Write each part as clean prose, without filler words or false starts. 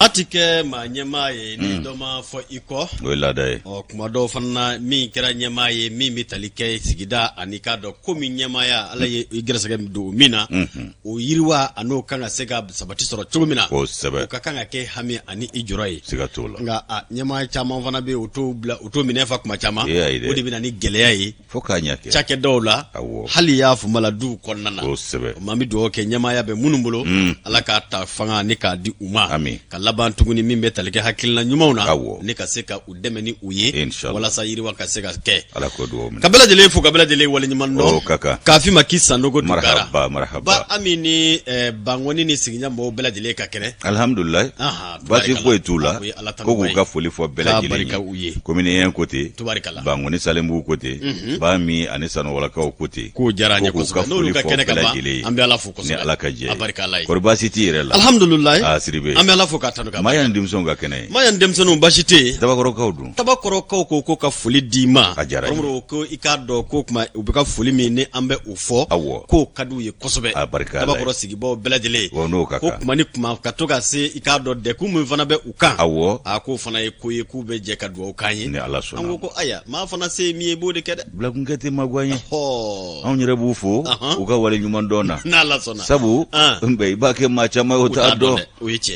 atike ma nyema ye ni doma fo iko wala dai o kuma do fanna mi kira nyema ye mi mitalike sigida anika do komi nyema ya ala ye igrasage do mina o yiriwa ano kanga sega sabati soro chugumina o sebe o kanga ke hami ani ijurai sigatola nga nyema chama vana be oto bla oto minefa kuma chama o de bina ni geleya yi foka nyake chake dola hali ya fu maladu konnana o sebe mami do ke nyema ya be munumbulo ala ka ta fanga ni ka di uma ka laban tuguni mimbe talike hakilna nyumauna ni ka seka udemeni uye wala sayiri wa ka seka ke ala ko do kabela jele fu kabela jele wala nyumando kaka kafi makisa ndogo dugara marhaba ba amini bangoni ni siginya mo bela jele ka kene alhamdulillah ba ti ko etula ko ko ka foli fo bela jele ko mini en côté bangoni salembu côté ba mi anisano wala ka côté ko jaranya ko no ka kene ka ba ambe ala fu ko ni ala ka je abarika ko ba siti rela alhamdulillah asribe ambe ala fu ka tanu ka mayan dimson ga kene mayan dimson bashite tabakoro kawdu tabakoro ko ka foli dima romro ko ikado ko kuma ubika foli mi ne ambe ufo ko kadu ye kosobe tabakoro sigibo beladele ko kuma ni kuma katoka se ikado de kumu fana be ukan ako fana ye ko ye ku be je kadu ukanye ni ala sona ango ko aya ma fana se mi e bode kede blagungete magwanye on nyere bufo uka wale nyuman dona na ala sona sabu mbe bake macha ma utado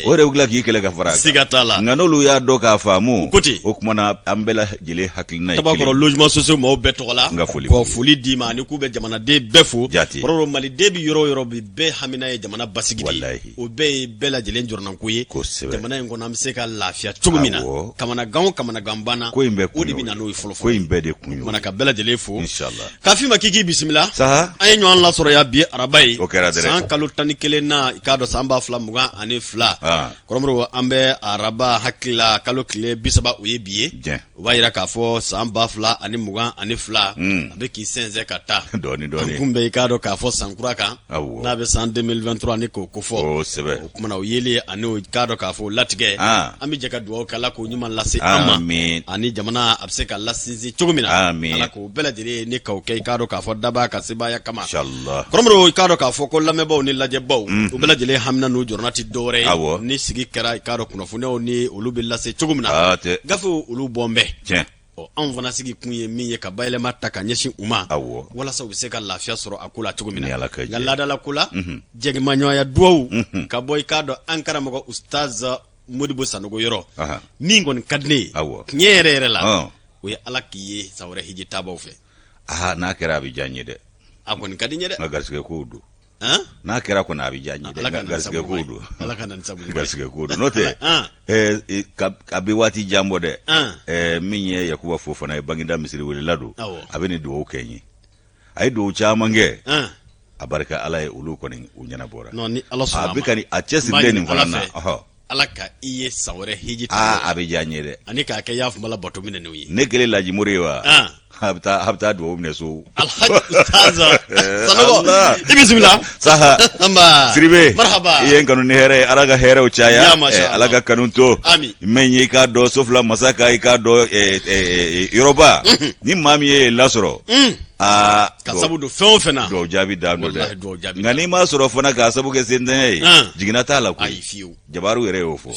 ore ugla ki kele ka faraga sigatala nganolu ya do ka famu okumana ambela jele hakilina tabakoro logement social mo betola ko foli dima ni ku be jamana de befo roro mali de bi yoro bi be hamina ye jamana basigidi o be bela jelen jornan kuye jamana ngona mseka lafia tugumina kamana gawo kamana gambana o de bina no ifolo ko imbe de kunyo mana ka bela jele fo inshallah kafi makiki bismillah saha ayenyo an la soro ya bi arabai san kalu tanikele na ikado samba fla muga ani fla koromro ambe araba hakila kalu kile bisaba uye biye wayira ka fo samba fla ani muga ani fla abe ki senze kata doni kumbe ikado ka fo sankuraka na be san 2023 ni ko fo sebe kuma na uyele ani ikado ka fo latige ami jeka duo kala ko nyuma lase ama ani jamana abseka lasinzi chugumina ala ko bela dire ni ka okay ikado ka fo daba ka siba ya kama inshallah koromro ikado ka fo ko lamebo ni laje baw bela jele hamna no jornati dore ni sigi kera ikado kuno fune ni ulubi lase chugumina gafu ulu bombe an fana sigi kunye min ye ka baylema ta ka nyeshin uma wala sa ubise ka lafiya soro akula tugumina galada la kula jegma nyoya duwo ka boy kado ankara mako ustaz Modibo Sanogo yoro mingon kadne nyerere la we alakiye sawre hiji tabaw fe na kera bi janye de akon kadinye de ngarsike kudu na kera ko na bi janye de ngarsike kudu alakana nsabu ngarsike kudu note kabi wati jambo de minye yakuba fofana e banginda misiri wele ladu abeni do kenyi ay do chamange abarka ala e ulu ko ni unyana bora no ni Allah subhanahu abikani achesi deni ngolana alaka iye sawre hiji abi janye de anika ke yafu mala boto mine ni ne gele laji murewa habta do mne so alhaj ustaza sanogo bismillah saha amba sribe marhaba yen kanu ne here alaga here uchaya alaga kanunto menye ka do sofla masaka ka do yoruba ni mami e lasoro kasabu do fena do jabi dango de ngani ma soro fona kasabu ke sende jigina tala ko jabaru ere ofo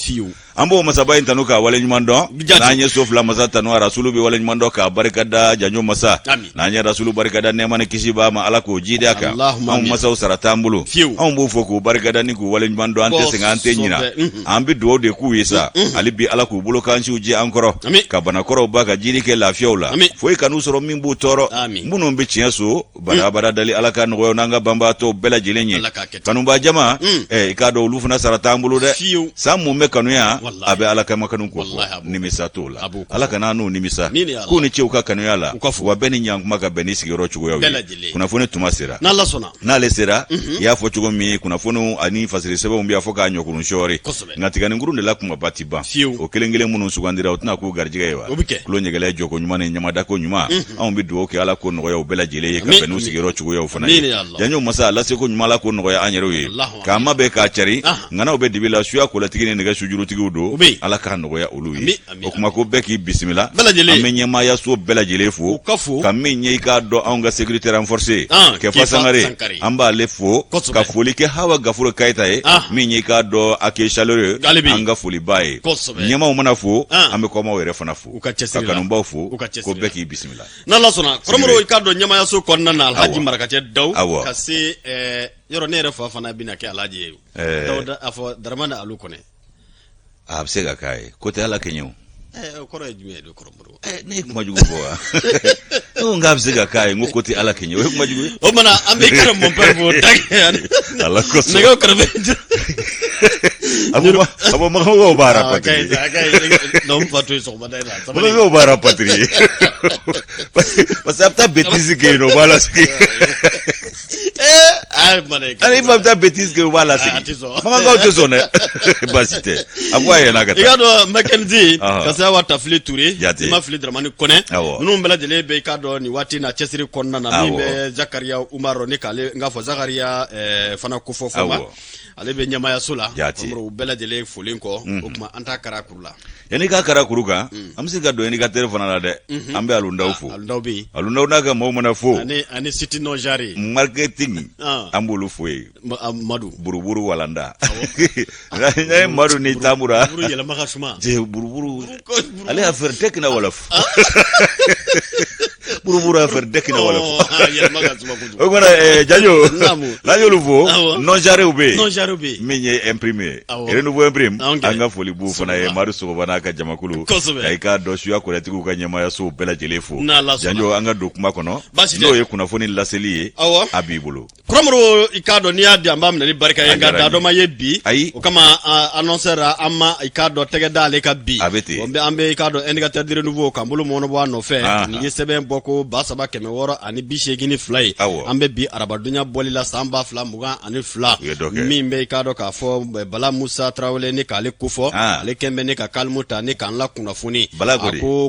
ambo masaba intanuka wale nyumando nanye sofla masata no rasulu bi wale nyumando ka barkada janyo masa nanye rasulu barkada ne man kisiba ma ala ko jide aka am masa saratambulu ambo foko barkada ni ko wale nyumando ante senga ante nyina ambi do de ku yesa ali bi ala ko bulo kan uji ankoro ka bana koro baka jide ke lafiola foi kanu soro mimbu toro muno mbi chiaso bara dali ala kan go nanga bamba to bela jilenye kanu ba jama ikado lufuna saratambulu de samu me kanu ya abe ala kama kanu ko nimisa tola ala kana no nimisa ko ni cheuka kanu yala wa beni nyang maga beni sigiro chugo yawe kuna fone tumasira na la sona na lesera ya fo chugo mi kuna fone ani fasiri sebe umbi afoka anyo kunu shori ngatika ngurunde la kuma batiba o kelengele munu sugandira utna ku garjiga yawa kulo nyegele joko nyuma ne nyama dako nyuma ambi duo ke ala ko no yawe o bela jele ka fenu sigiro chugo yo fana janyo masa la se ko nyumala ko no ya anyero ye kama be ka chari ngana obe dibila suya ko latigine ne ga sujuru tigu do ala ka no ya olu ye o kuma ko be ki bismillah amenye ma ya so bela jele fo kaminye ka do anga sécurité renforcée ke fasangare amba le fo ka foli ke hawa gafuro kaita e minye ka do ake chaleureux anga foli bae nyama o mana fo ambe ko ma were fana fo ka kanumba fo ko be ki bismillah na la sona kromro ka do nyama ya so konna na alhaji marakate daw kasi yoro ne refa fana bina ke alhaji daw afo darmana alu kone absega kai ko te ala kenyo koro jume do kromro ne kuma jugo boa no ngabsega kai ngo ko te ala kenyo we kuma jugo o mana ambe karam mon père bo tag ala ko so nego karbe abo mago bara patri non patri so badai la mago bara patri pasapta bêtise que no bala ski ale mabta bêtise que wala ski mago to zone basite abwaye na gata igado Mackenzie kasa wata fili touré ma fili dramani kone nunu mbela jele be ikado ni wati na chesiri konna na mimbe Zakaria Umaro ni kale ngafo Zakaria fana kufo foma ale be nyama ya sula umro bela jele folinko okuma anta karakurula yani ka karakuruka amsi gado yani ka telefona la de ambe alunda ufo alunda unaga mo mona fo ani city no jari marketing ambulu foye madu buruburu walanda na madu ni tamura buru yela makasuma je buruburu ale affaire tekna wala buruburu affaire tekna wala yela makasuma kudu ogona jajo la yoluvo no jare ube minye imprimé et nouveau imprime anga foli bu fana e maru so bana ka jamakulu ay ka do shuya ko latiku ka nyama ya so bela jelefo janjo anga do kuma kono no ye kuna foni laseli abibulu kromro ikado ni adi ambam na ni barka yenga dado ma yebi o kama annoncera amma ikado tege dale ka bi ombe ambe ikado indicateur de nouveau kambulu mono bo no fe ni yesebe boko basaba keme woro ani bishegini fly ambe bi arabadunya bolila samba fla muga ani fla mimbe ikado ka fo bala Musa Traoré ni kale kufo ale kembe ni ka kalmuta ni kan la kunafuni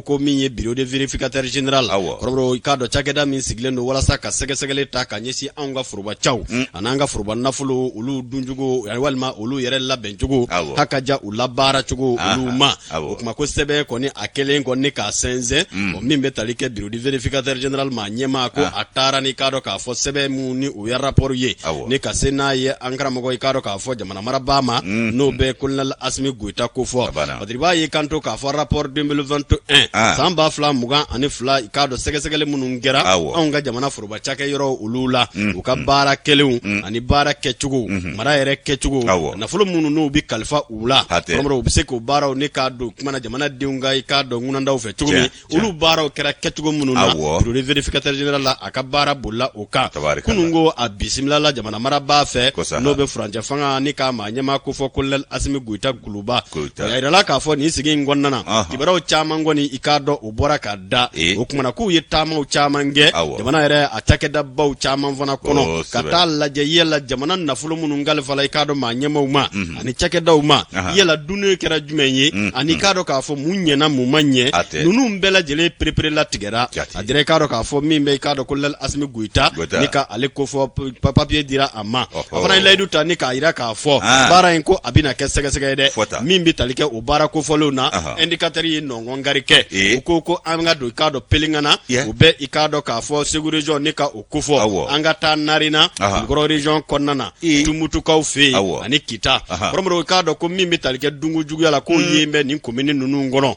ko minye bureau de vérificateur général kromro ikado chakeda min siglendo wala saka segesegele ta kanyesi anga furuba chaw ananga furuba nafulu ulu dunjugo walma ulu yere la benjugo hakaja ulabara chugo ulu ma okuma ko sebe ko ni akele ko ni ka senze o mimbe talike bureau de vérificateur général ma nyema ko atara ni kado ka fo sebe mu ni u ya rapport ye ni ka sena ye ankara mo ko ikado ka fo jamana marabama no be kulnal asmi guita ko fo badriba ye kanto ka fo rapport 2021 samba fla muga ani fla ikado segesegele munun gera anga jamana furuba chake yoro ulula uka bara kelew ani bara kechugo mara yere kechugo na fulu munu no bi kalfa ula promro bi se ko bara ni ka do kuma na jamana diunga ikado ngunanda u fe chugumi ulu bara kera kechugo munu na bureau de vérificateur général la aka bara bulla uka kunungo abisimila la jamana mara ba fe no be franja fanga ni ka ma nyama ko fo kullal asmi guita guluba ya ira ka fo ni sigi ngonnana tibaro chama ngoni ikado ubora ka da okuma na ku yetama u chama nge jamana yere atake da baw chama fana kono kata la je yela jamana na fulu munun ngal fala ikado ma nyama uma ani chake da uma yela dunu kera jumenye ani kado ka fo munye na mumanye nunu mbela jele prepare la tigera adire kado ka fo mimbe kado kullal asmi guita nika ale ko fo papier dira ama afana laidu ta nika ira ka fo bara inko abina kesega sega de mimbi talike o bara ko fo lona indicateur yi no ngari ke ko anga do kado pelingana ube ikado ka fo segure jo nika okufo anga ta narina ngoro region konnana tumutu kaw fe ani kita promro kado ko mimbi talike dungu jugu yala ko yembe ni komini nunu ngono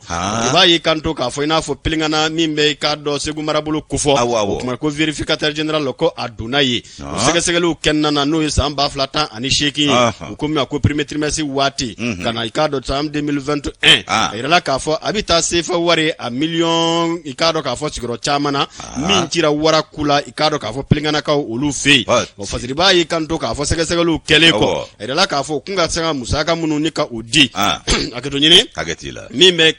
ba yi kanto ka fo ina fo pelingana mimbe kado segu marabulu kufo kuma ko vérificateur général ko aduna yi sega segelu kennana no samba flata ani sheki ko mi ko premier trimestre wati kana ikado tam 2021 irala ka fo abita sefa ware a million ikado ka fo sigoro chamana min tira wara kula ikado ka fo pelingana ka olu fe o fasiri ba yi kanto ka fo sega segelu kele ko irala ka fo kunga sanga musaka munu ni ka odi aketo nyini agetila mimbe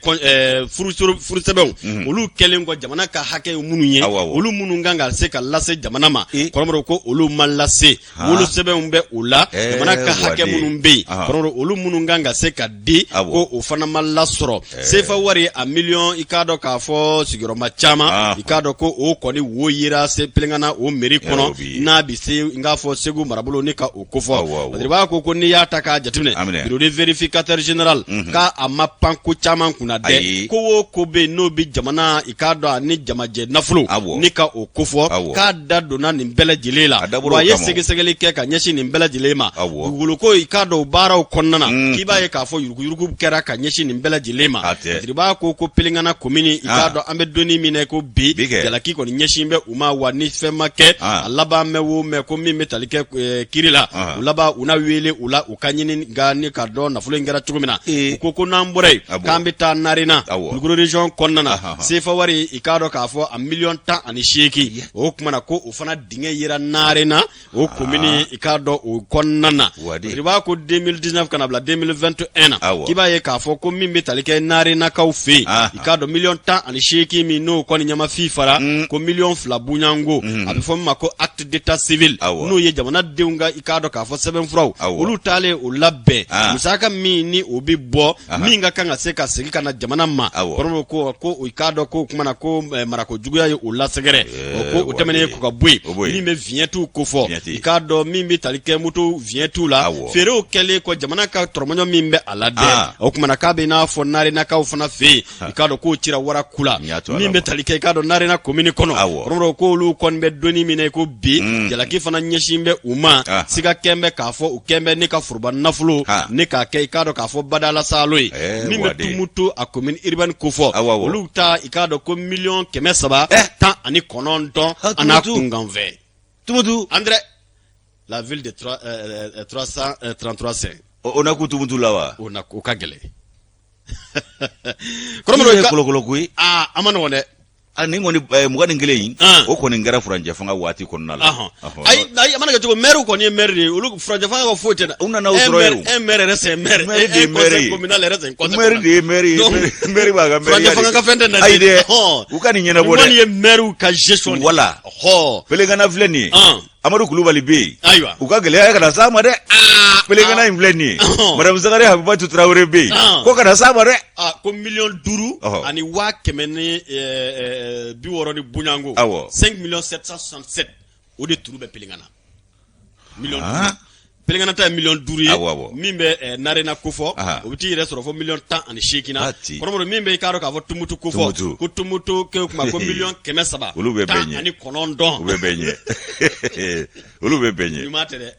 furu sebon olu kele ko jamana ka hake munnu ye olu munnu ganga se ka lase jamana ma koromoro ko olu ma lase wolu sɛbɛnw bɛ o la jamana ka hakɛ munnu be koromoro olu munnu ganga se ka di ko o fana ma lasɔrɔ sefa wari a million i ka dɔ k'a fɔ sigiyɔrɔma caman i ka dɔ ko o kɔni wo yira se pelengana o meri kɔnɔ n'a bi se ng'a fɔ Segu marabolo ni ka o kofɔ badiriba ko n'i y'a ta k'a jateminɛ bureau de vérificateur général ka a ma pan ko caman kunna dɛ ko o ko be n'o bi jamana i ka dɔ ni jamajɛ nafolo ni ka o kofɔ k'a da donna nin bɛɛ lajɛlen la wa a ye sɛgɛsɛgɛli kɛ ka ɲɛsin nin bɛɛ lajɛlen ma dugukolo ko i ka dɔ baaraw kɔnɔna na k'i b'a ye k'a fɔ yuruguyurugu kɛra ka ɲɛsin nin bɛɛ lajɛlen ma badiriba ko pelengana komini i ka dɔ an bɛ donni min na ko bi jalaki kɔni ɲɛsin bɛ u ma wa ni fɛn ma kɛ a laban mɛ wo mɛ ko min bɛ tali kɛ kiri la u laban u na wele u la u ka ɲini nka ni ka dɔn nafolo in kɛra cogo min na u ko n'an bɔra yen k'an bɛ taa narena Kulukoro region kɔnɔna na sefa wari i ka dɔn k'a fɔ a million 18 o kumana ko o fana dingɛ yera narena o komini i ka dɔn o kɔnɔna na badiriba ko 2019 kana bila 2021 na k'i b'a ye k'a fɔ ko min bɛ tali kɛ narenakaw fɛ i ka dɔn million 18 min n'o kɔni ɲama fifara ko million 2 bunyango a bɛ fɔ min ma ko acte d'état civil n'o ye jamanadenw ka i ka dɔn k'a fɔ sɛbɛnfuraw olu taalen o labɛn musaka min ni o bɛ bɔ min ka kan ka se ka segin ka na jamana ma kɔrɔmɔ ko i ka dɔn ko kumana ko marako juguya ye o lasɛgɛrɛ ko o tɛmɛnen ko ka bɔ yen min bɛ viɲɛtiw ko fɔ i ka dɔn min bɛ tali kɛ moto viɲɛtiw la feerew kɛlen kɔ jamana ka tɔrɔmɔɲɔ min bɛ a la dɛ o kumana k'a bɛ n'a fɔ narenakaw fana fɛ yen i ka dɔn k'o cira wara kula min bɛ tali kɛ i ka dɔn narena komini kɔnɔ kɔrɔmɔ ko olu kɔni bɛ donni min na ko bi jalaki fana ɲɛsin bɛ u ma siga kɛn bɛ k'a fɔ u kɛn bɛ ne ka foroba nafolo ne k'a kɛ i ka dɔn k'a fɔ badala salo ye min bɛ tumutu a komini urbaine ko fɔ olu ta i ka dɔn ko million 319 a n'a kunkan fɛ tumutu André la ville de 333 o na ku tumutu la wa o na o ka gɛlɛ kɔrɔmɔ kolokolo koyi a ma nɔgɔn dɛ ni kɔni mugan ni kelen in o kɔni kɛra furanjɛ fanga waati kɔnɔna la ayi a mana kɛ cogo maire kɔni ye maire de ye olu furanjɛ fanga ka foyi tɛ dɛ u nana o sɔrɔ yen un maire yɛrɛ c'est maire conseil communal yɛrɛ c'est conseil maire de ye maire ye maire b'a ka maire furanjɛ fanga ka fɛn tɛ na ayi dɛ u ka nin ɲɛnabɔ dɛ nin ye maire ka gestion wala pelengana filɛ nin ye Amadu Kulubali bɛ yen ayiwa u ka gɛlɛya kana s'a ma dɛ pelengana in filɛ nin ye madame Zakari Habibatu Traoré bɛ yen ko kana s'a ma dɛ ko million 5 ani 160 ni bunyango 5,767 o de turu bɛ pelengana million 5 pelengana ta million 5 ye min bɛ narena kofɔ o bɛ t'i yɛrɛ sɔrɔ fo million 18 na kɔrɔmɔrɔ min bɛ i k'a dɔn k'a fɔ tumutu kofɔ ko tumutu kɛ kuma ko million 300 olu bɛ bɛn ɲɛ 19 u bɛ bɛn ɲɛ olu bɛ bɛn ɲɛ ɲuman tɛ dɛ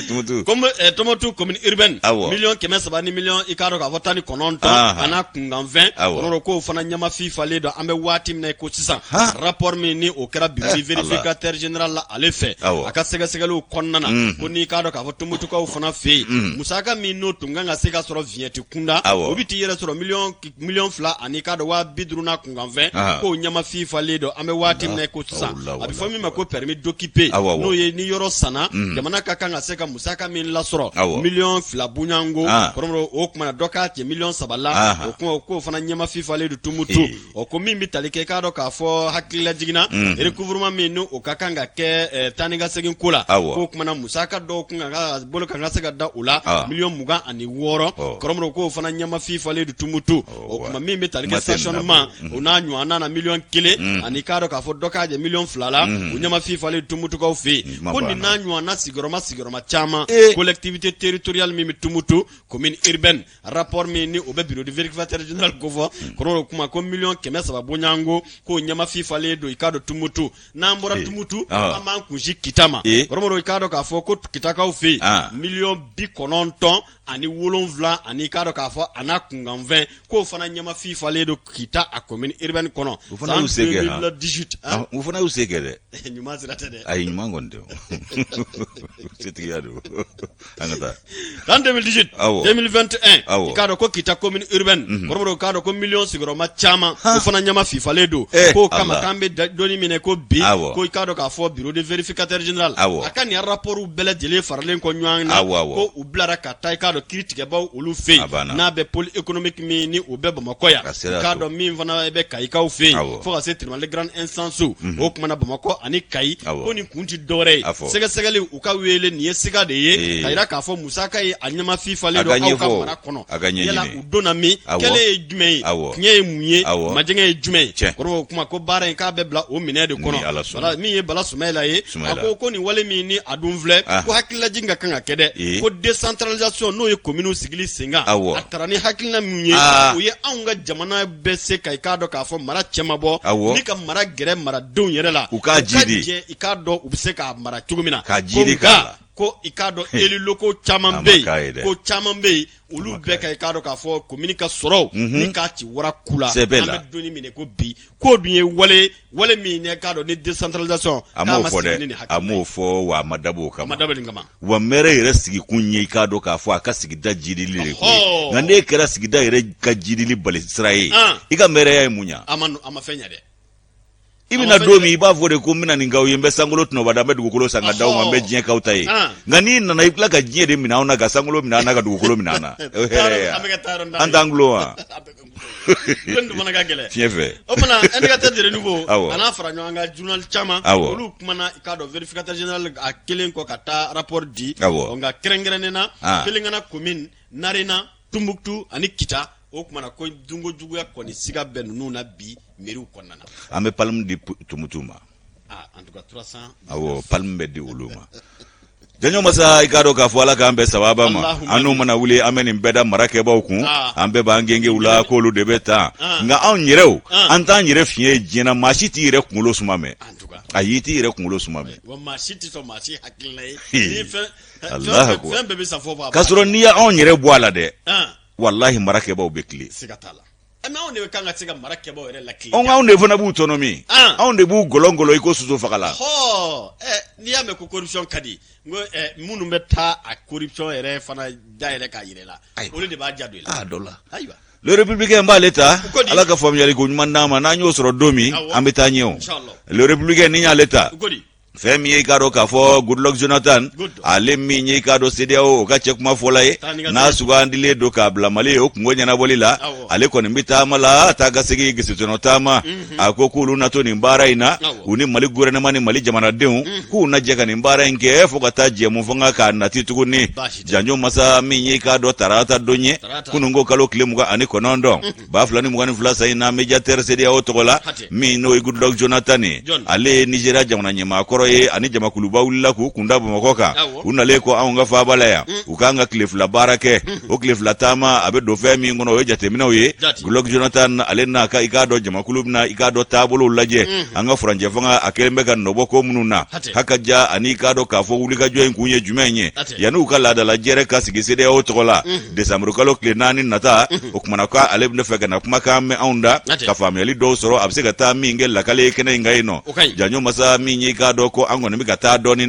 tumutu comme tumutu commune urbaine million 300 ni million i k'a dɔn k'a fɔ 19 a n'a kunkan 20 kɔrɔmɔrɔ k'o fana ɲama fifalen don an bɛ waati min na ko sisan rapport min ni o kɛra bureau vérificateur général la ale fɛ a ka sɛgɛsɛgɛliw kɔnɔna na ko n'i k'a dɔn k'a fɔ tumutukaw fana fɛ yen musaka min n'o tun kan ka se ka sɔrɔ viɲɛti kunda o bɛ t'i yɛrɛ sɔrɔ million 2 ani k'a dɔn 250 n'a kunkan 20 k'o ɲama fifalen don an bɛ waati min na ko sisan a bɛ fɔ min ma ko permis d'occuper n'o ye ni yɔrɔ sanna jamana ka kan ka se ka musaka min lasɔrɔ million 2 bunyango kɔrɔmɔrɔ o kumana dɔ k'a cɛ million 3 la o kuma k'o fana ɲama fifalen don tumutu o ko min bɛ tali kɛ k'a dɔn k'a fɔ hakilila jiginna recouvrement min n'o ka kan ka kɛ taa ni ka segin ko la k'o kumana musaka dɔw kun ka bolo kan ka se ka da o la million 26 kɔrɔmɔrɔ k'o fana ɲama fifalen don tumutu o kuma min bɛ tali kɛ stationnement o n'a ɲɔgɔnna na million 1 ani k'a dɔn k'a fɔ dɔ k'a cɛ million 2 la o ɲama fifalen don tumutukaw fɛ yen ko nin n'a ɲɔgɔnna sigiyɔrɔma caman collectivité territoriale min bɛ tumutu commune urbaine rapport min ni o bɛ bureau de vérificateur général ko fɔ kɔrɔmɔrɔ kuma ko million 300 bonyango k'o ɲama fifalen don i k'a dɔn tumutu n'an bɔra tumutu an b'an kunsi kita ma kɔrɔmɔrɔ i k'a dɔn k'a fɔ ko kitakaw fɛ yen million 90 ani 7 ani k'a dɔn k'a fɔ a n'a kunkan 20 k'o fana ɲama fifalen don kita a commune urbaine kɔnɔ o fana y'u se kɛ 2018 o fana y'u se kɛ dɛ ɲuman sira tɛ dɛ ayi ɲuman kɔni tɛ setigiya don an ka taa en 2018 2021 i k'a dɔn ko kita commune urbaine kɔrɔmɔrɔ k'a dɔn ko million sigiyɔrɔma caman o fana ɲama fifalen don k'o kama k'an bɛ donni minɛ ko bi ko i k'a dɔn k'a fɔ bureau de vérificateur général a ka nin rapports bɛɛ lajɛlen faralen kɔ ɲɔgɔn na ko u bilara ka taa i k'a do critique ba olu fe na be pôle économique mi ni o be Bamako ya ka do min fana be kai ka o fe fo ka se tribunal grand instance o kuma na Bamako ani kai ko ni kunti dore sega segale u ka wele ni siga de ye kaira ka fo Musa kai anyama FIFA le do au ka mara kono yala u dona mi kele jumei nye muye majenge jumei ko kuma ko bara ka be bla o mine de kono wala mi ye bala Sumaila ye ko ni wale mi ni adun vle ko hakilla jinga kanga kede ko décentralisation no ye commune sigili singa atarani hakilla munye o ye anga jamana be se kai ka do ka fo mara chemabo ni ka mara gere mara don yere la u ka jidi i ka do u se ka mara chugumina ka jidi ka ko ikado eli loko chamambe ko chamambe ulu beka ikado ka fo communica soro ni ka ti wara kula ambe doni mine ko bi ko dunye wale mi ne kado ni decentralisation amo fo wa madabo kama wa mere ire sigi kunye ikado ka fo aka sigi da jidili le ko ngande kera sigi da ire ka jidili bal Israel ika mere ya munya amafenya de ibina domi ba vode ko mina ningaw yembe sangolo tuno badambe dugukolo sanga daw mambe jien kautai ngani na ipla ka jien de mina ona ga sangolo mina na ga dugukolo mina na andanglo ndu mana ga gele chiefe o mana indicateur de renouveau ana fara nyanga journal chama olu kuma ikado verificateur général a kelen ko kata rapport di onga krengrena pelingana commune narena Tumbuktu ani Kita o kuma na ko dungo jugu ya ko ni siga bennu na bi meru konnana ame palm di tumutuma en tout cas 300 palm be di uluma janyo masa ikado ka fwala ka ambe sababa ma anu mana wuli ameni mbeda marake ba ku ambe ba ngenge ula ko lu de beta nga an nyirew an ta nyire fie jina mashiti ire kunlo sumame ayiti ire kunlo sumame wa mashiti so mashi hakilai Allah ko kasro niya an nyire bwala de wallahi marake ba obekli sigatala ama on ne kanga tiga marake ba ere la kli on ne vona bu autonomie on de bu golongolo iko suzo fakala niya me ko corruption kadi ngo munu meta a corruption ere fana daire ka yirela ole de ba jadwela dola aywa le républicain ba l'état ala ka fam yali ko mandama na nyo soro domi ambeta nyo le républicain ni nya l'état femi ikado ka fo Goodluck Jonathan ale minyi ikado CEDEAO ka chekuma folaye na sugandile do ka blamali o ngonya na bolila ale ko nimbita mala taga sigi gisitono tama akokulu na to nimbara ina uni mali gouvernement ni mali jamana deun ku na jeka nimbara nke fo ka taje mu fonga ka na tituguni janyo masa minyi ikado tarata donye kunungo kalo klemuga ani konondo ba fulani mugani fulasa ina mediateur CEDEAO tokola mino Goodluck Jonathan ale Nigeria jamana nyema ani jama kuluba wulila ku kunda Bamakoka unale ko awanga fa balaya ukanga cliff la barake o cliff la tama abe do femi ngono we jatemina we Goodluck Jonathan alena ka ikado jama kulubna ikado tabolo laje anga franje fanga akelembe kan noboko mununa hakaja ani ikado ka fo wulika joen kunye jumenye yanu kala da la jere ka sigisede o tokola December kalo klenani nata okmana ka alebne fega na kuma kame aunda ka family do soro absega ta minge la kale kene ngaino janyo masa minyi ikado ko angone mi gata doni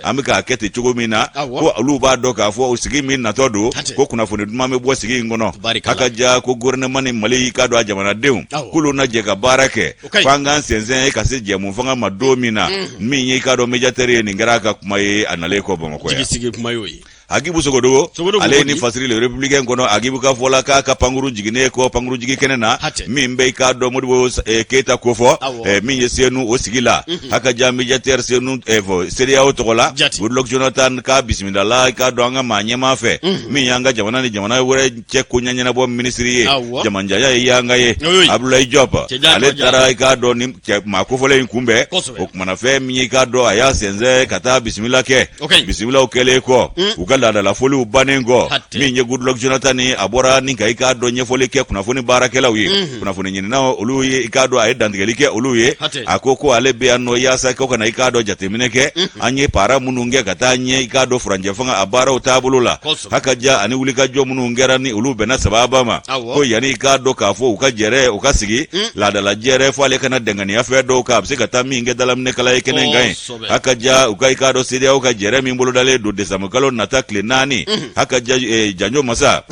amika kete chugumina ko aluba do ka fo usigi min na todo ko kuna fune duma me bo sigi ngono akaja ko gouvernement ni mali ka do ajamana deun kulu na je ka barake fanga senzen ka se je mu fanga madomina mi nyi ka do mediateur ni ngaraka kuma ye anale ko Bamako ya sigi kuma yoyi agibu sogodo ale ni fasiri le républicain kono agibu ka fola ka panguru jigine ko panguru jigi kenena mimbe ka do modibo keta ko fo mi yesenu o sigila haka jami jater senu evo CEDEAO tokola Goodluck Jonathan ka bismillah ka do anga manyema fe mi yanga jamana ni jamana wore che kunyanya na bo ministry jamanja ya yanga ye Abdoulaye Diop ale tara ka do ni makofole nkumbe okmana fe mi ka do aya senze kata bismillah ke bismillah okele ko la la foli ubanengo minye Goodluck Jonathan abora ninga ikado nye foli ke kuna foni barakela uye kuna foni nyini na oluye ikado aedandigelike oluye akoko alebe ano yasa ko kana ikado jatemineke anye para mununge katanye ikado franje fanga abara utabulula hakaja ani ulika jo munungera ni ulube na sababa ma ko yani ikado kafo ukajere ukasigi la la jere fo ale kana dengani afedo ka abse kata minge dalamne kala ikene ngai hakaja ukaikado CEDEAO ukajere mimbulu dale do desamukalo nata nani haka janyo masa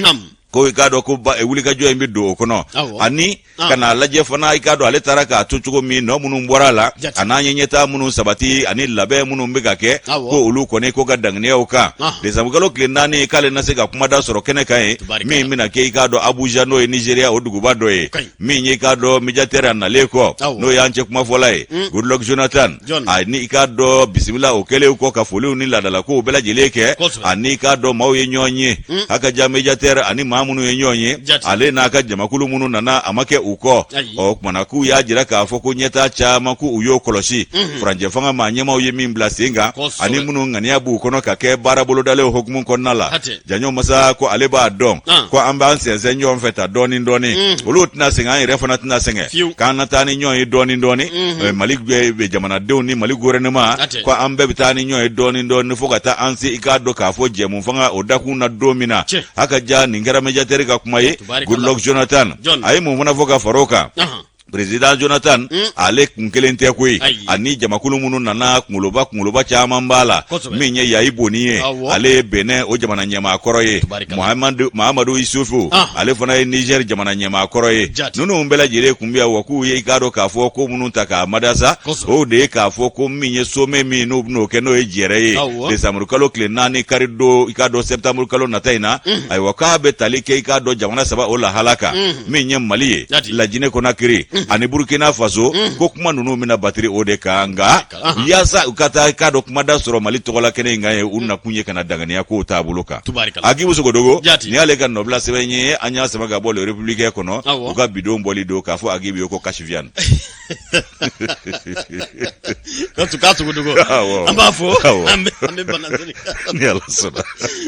ko ikado ko wuli ka jo embe do kono ani kana laje fana ikado ale taraka tuchugo mi no munun borala ananye nyeta munun sabati ani labe munun biga ke ko ulu kone ko gadangne oka de samugalo klinani kale nasega kuma da soro kene kai mi mina ke ikado Abuja no Nigeria oduguba do mi nye ikado mijatera na leko no yanche kuma folai Goodluck Jonathan ani ikado bismillah okele uko ka fulu ni ladala ko bela jeleke ani ikado mauye nyonye haka jamejatera ani mamunu yenyonye ale na aka jamakulu munu nana amake uko o kumana ku ya jira ka foko nyeta cha maku uyo koloshi franje fanga manyema uye mimbla singa ani munu ngani abu kono kake barabolo dale hokumun konnala janyo masa ko ale ba don ko ambanse zenyo mfeta doni ulut na singa refana tna singa kana tani nyoy doni malik be jamana dewni malik gorenema ko ambe bitani nyoy doni fogata ansi ikado ka fo jemu fanga odaku na domina haka ja ningara mejatere ka kumaye Goodluck Jonathan ay mu muna foka faroka President Jonathan ale kunkelente koi ani jamakulu munu nana kumuloba chama mbala minye ya iboniye ale Benin o jamana nyama koroye Muhammadu Isufu ale fana Niger jamana nyama koroye nunu mbela jire kumbia waku ye ikado kafo ko munu taka madasa o de kafo ko minye some mi no keno ejere de samurukalo klenani karido ikado septamurukalo nataina ay wakabe talike ikado jamana saba ola halaka minye maliye la jine konakiri ani Burkina Faso ko kuma nunu mina batiri ode kanga yasa ukata kado kuma da soro mali tokola kene ngaye unna kunye kana dangania ko tabuluka agi musugo dogo ni ale kan nobla sebenye anya semaga bolo republique kono uga bidon boli do kafo agi biyo ko kashivian katu dogo ambafo ambe banazeli ni ala soda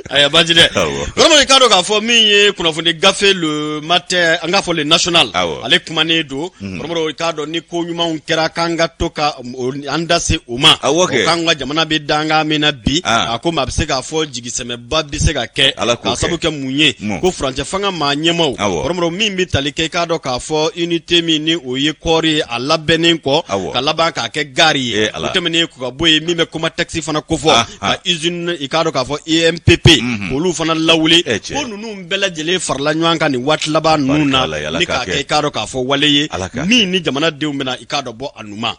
aya bajide vraiment kado kafo mi kuna funde gafe le matin angafo le national ale kuma ne do romoro ikado ni ko nyuma unkera kanga toka andase uma kanga jamana be danga mena bi akoma bisega fo jigiseme babisega ke asabuke munye ko franje fanga manyemo romoro mimbi talike ikado ka fo unité mini oye kori alabenen ko kalaba ka ke gari utemene ko ka boye mime kuma taxi fana ko fo ka usine ikado ka fo EMPP bolu fana lawuli ko nunu mbela jele farla nyanka ni watlaba nuna ni ka ke ikado ka fo waleye ni jamana dew mena ikado bo anuma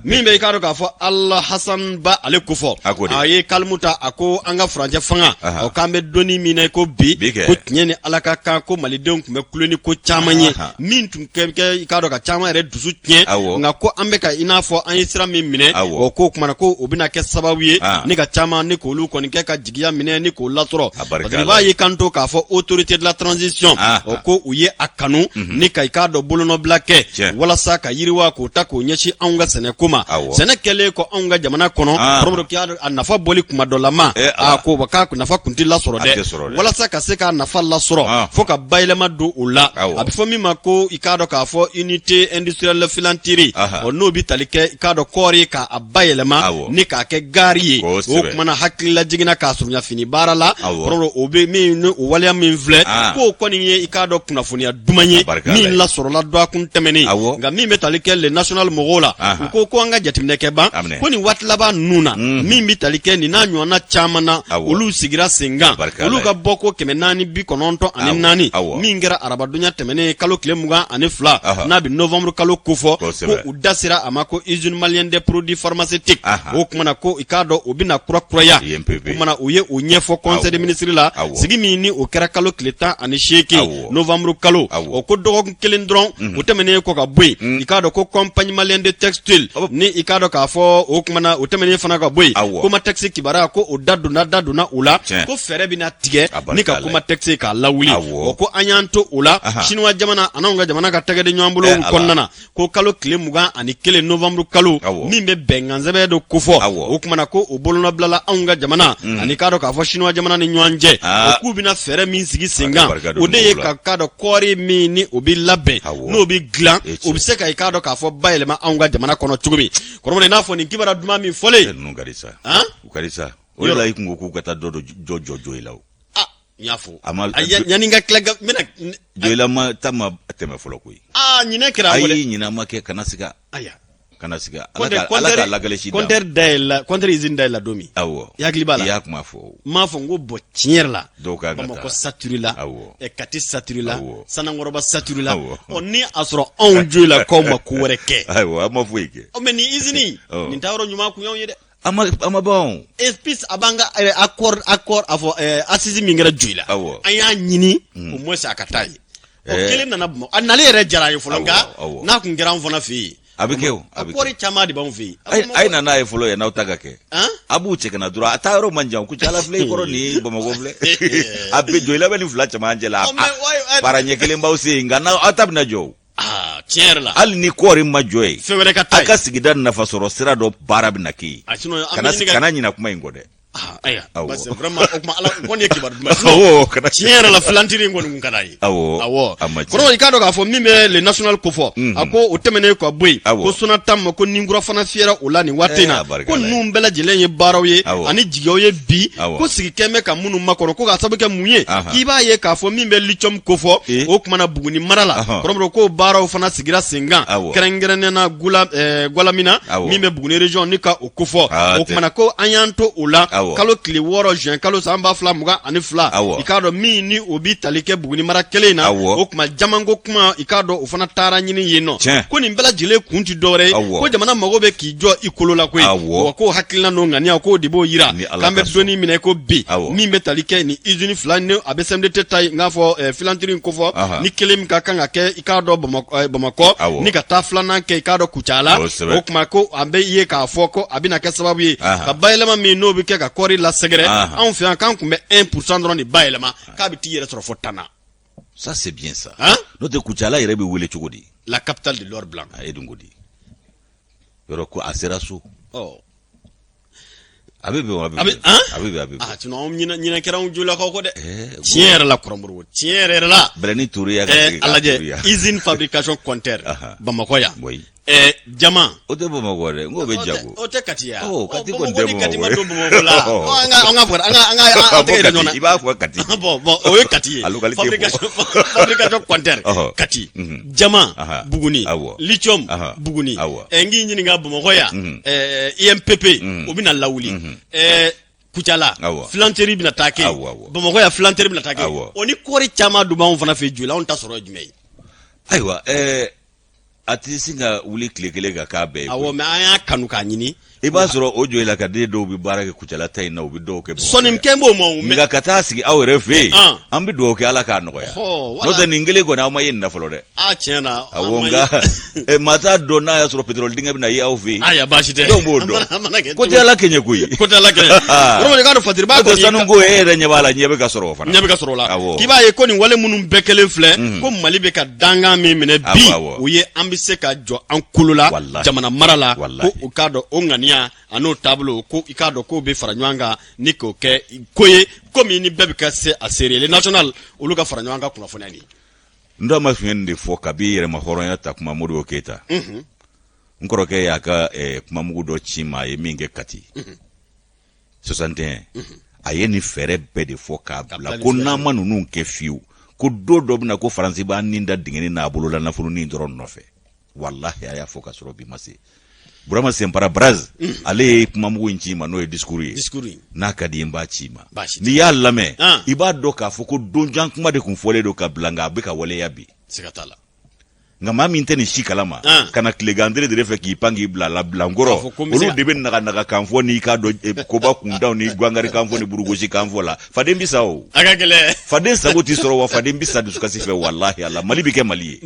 mimbe ikado ka fo Allah Hassan Ba ale kufo aye kalmuta ako anga franje fanga o kambe doni mina ko bi ko nyene alaka ka ko malidew kume kuloni ko chamanye min tum keke ikado ka chama re dusu tnye nga ko ambe ka inafo anyisira mimine o ko kuma ko obina ke sabawiye ni ka chama ni ko lu ko ni ke ka jigiya mine ni ko latro ba ye kanto ka fo autorité de la transition o ko uye akanu ni ka ikado bolono blake wala saka yiriwa ko tako nyechi anga sene kuma sene kele ko anga jamana kono promo ki anafa boli kuma dolama ko baka ko nafa kunti la soro de wala saka seka nafa la soro foka bailema do ula abifo mi mako ikado ka fo unité industrielle filantiri ono bitalike ikado kori ka abailema ni ka ke gari o kuma na hakila jigina ka sunya fini barala promo obe mi no wala mi vle ko ni ye ikado kuna funia dumanye mi la soro la do kun temeni nga mi metalike le national mogola ko anga jatimne ke ba ko ni watlaba nuna mi metalike ni na nyona chamana ulu sigira singa ulu ga boko kemenani bi kononto ani nani mi ngera araba dunya temene kalo klemuga ani fla na bi novembre kalo kufo ko udasira amako usine malien de produits pharmaceutiques o kuma ko ikado obina kura ya kuma uye unyefo conseil des ministres la sigi mi ni o kera kalo kleta ani sheki novembre kalo o ko dogo kelendron o temene ko ka boy ikado ko compagnie malien de textile ni ikado ka fo o kuma utemene fana ka boy kuma taxi kibara ko o daduna ula ko fere bina tige ni ka kuma taxi ka lawuli o ko anyanto ula chinois jamana anonga jamana ka tagede nyambulo konnana ko kalo klemuga ani kele novembre kalo mimbe benganzebe do kufo o kuma ko o bolona blala anga jamana ani kado ka fo chinois jamana ni nyanje o ku bina fere min sigi singa o de ka kado kori mi ni obi labbe no bi glan o bi se ka ikado ka fo bailema anga jamana kono chugumi kono ne nafo ni kibara duma mi fole nungarisa ukarisa ola ikungo ku kata dodo jojo ilaw nyafo nyaninga klaga mena joila ma tama ateme folo kuyi nyine kira wole nyina make kanasika kana siga alaka lagale shida contre izin da la domi awo yakli bala yak mafo ngo bo tinyerla doka gata ko saturila e kati saturila sanangoroba saturila onni asro on jula ko makureke awo amafuike o meni izini ni tawro nyuma ku yede ama bon espèce abanga accord afo assisi mingera juila anya nyini o mo sa katai o kele nana bo anale re jara yo folonga na ku ngira mfona fi abikeo akori chama di bon fi ay nana e folo ya na utaga ke abu cheke na dura ataro manja ku chala fle koro ni bo mo fle abe juila beni fla chama angela para nyekele mbausi ngana atabna jo tierla al ni kori majoy fewere ka tay aka sigidan na fasoro sira do barabnaki kana nyina kuma ingode aya basi vraiment okuma ala ngoni kibar dum kana tiere la flantiri ngoni ngukadai awo kono ikado ka fo mime le national kofo ako otemene ko boy ko suna tam ko ningura fana fiera ulani watina ko numbela jilenye barawe ani jigoye bi ko sigi keme ka munu makoro ko ka sabuke munye kiba ye ka fo mime lichom kofo okuma na buguni marala kono ko barawo fana sigira singa kerengerene na gulamina mime buguni region nika okofo okuma na ko anyanto ula kalo kili woro juin kalo samba fla muga ani fla ikado mi ni obi talike buguni mara kele na okuma jamango kuma ikado ufana tara nyini yeno ko ni mbela jile kunti dore ko jamana magobe ki jo ikolo la kwe ko hakilina no ngani ko dibo yira kambe doni mine ko bi mi metalike ni izuni fla ne abesemde tetai ngafo filantiri nkofo ni kele mka kanga ke ikado bomako ni kata fla na ke ikado kuchala okuma ko ambe ye ka foko abina ke sababu ye ka bailema mi no bi ke ka kori la segre on fait quand kumbe 1% dans les bailema ka bi tiyere sur fotana. Ça c'est bien ça. Notre kuchala irebi wele chugodi. La capitale de l'or blanc. Edungodi. Yoroko aseraso. Oh. Abibi. Tu n'as nyina kera unjula ko de. Tiere la kromuru. Tiere la. Breni Touria alaje usine fabrication compteur. Bamako ya. Oui. Jama ote bomo gore ngobe jago ote katia kati ko ndemo kati madombo mola anga ate nyona iba ko kati bo o kati fabrication compteur kati jama buguni lithium buguni engi nyini nga bomo koya IMPP obina lawuli kuchala filanterie bina take bomo koya filanterie bina take oni kori chama duma on fana fe jula on tasoro jumei aywa ati singa wuli klekele ga ka be awo me aya kanu ka nyini iba soro ojo ila ka de do bi barake kuchala tai na obi do ke sonim kembo mo me ga kata sigi aw refe ambi do ke ala ka no ya no de ningele go na ma yin na folo de chena awonga mata do na ya soro petrol dinga bi na ya ofi aya bashi de do bodo ko te ala kenye kuyi ko te ala kenye ro me ga do fatir ba ko sanu go ere nyebala nyebe ka soro fa nyebe ka soro la kiba ye ko ni wale munum bekele fle ko mali be ka danga mi mene bi uye ambise ka jo an kulula jamana marala ko ukado ongania ano tableau ko ikado ko be faranywanga niko ke koye komi ni bebe ka se aseri le national uluka faranywanga kuna fonani ndo mafende fo kabire mahoronya ta kuma muri oketa nkoroke yaka kuma mugudo chima yeminge kati 61 ayeni fere bede fo kabla kona manunu nke fiu ko dodo bina ko faransi ba ninda dingeni na bulula na funu ni ndoro nofe wallahi aya fo ka soro bi masi burama sempara braz ale kuma mugu nchima no diskuri na kadi mba chima ni ya lame iba doka foko donjan kuma de kunfole doka blanga beka wale yabi sikatala ngama minteni shikalama kana klegandre de refe ki pangi bla la blangoro olu debe naga kanfo ni ka do ko ba kunda ni gwangari kanfo ni burugoshi kanfo la fadembi sao agagele faden saboti soro wa fadembi sadu skasife wallahi allah malibi ke mali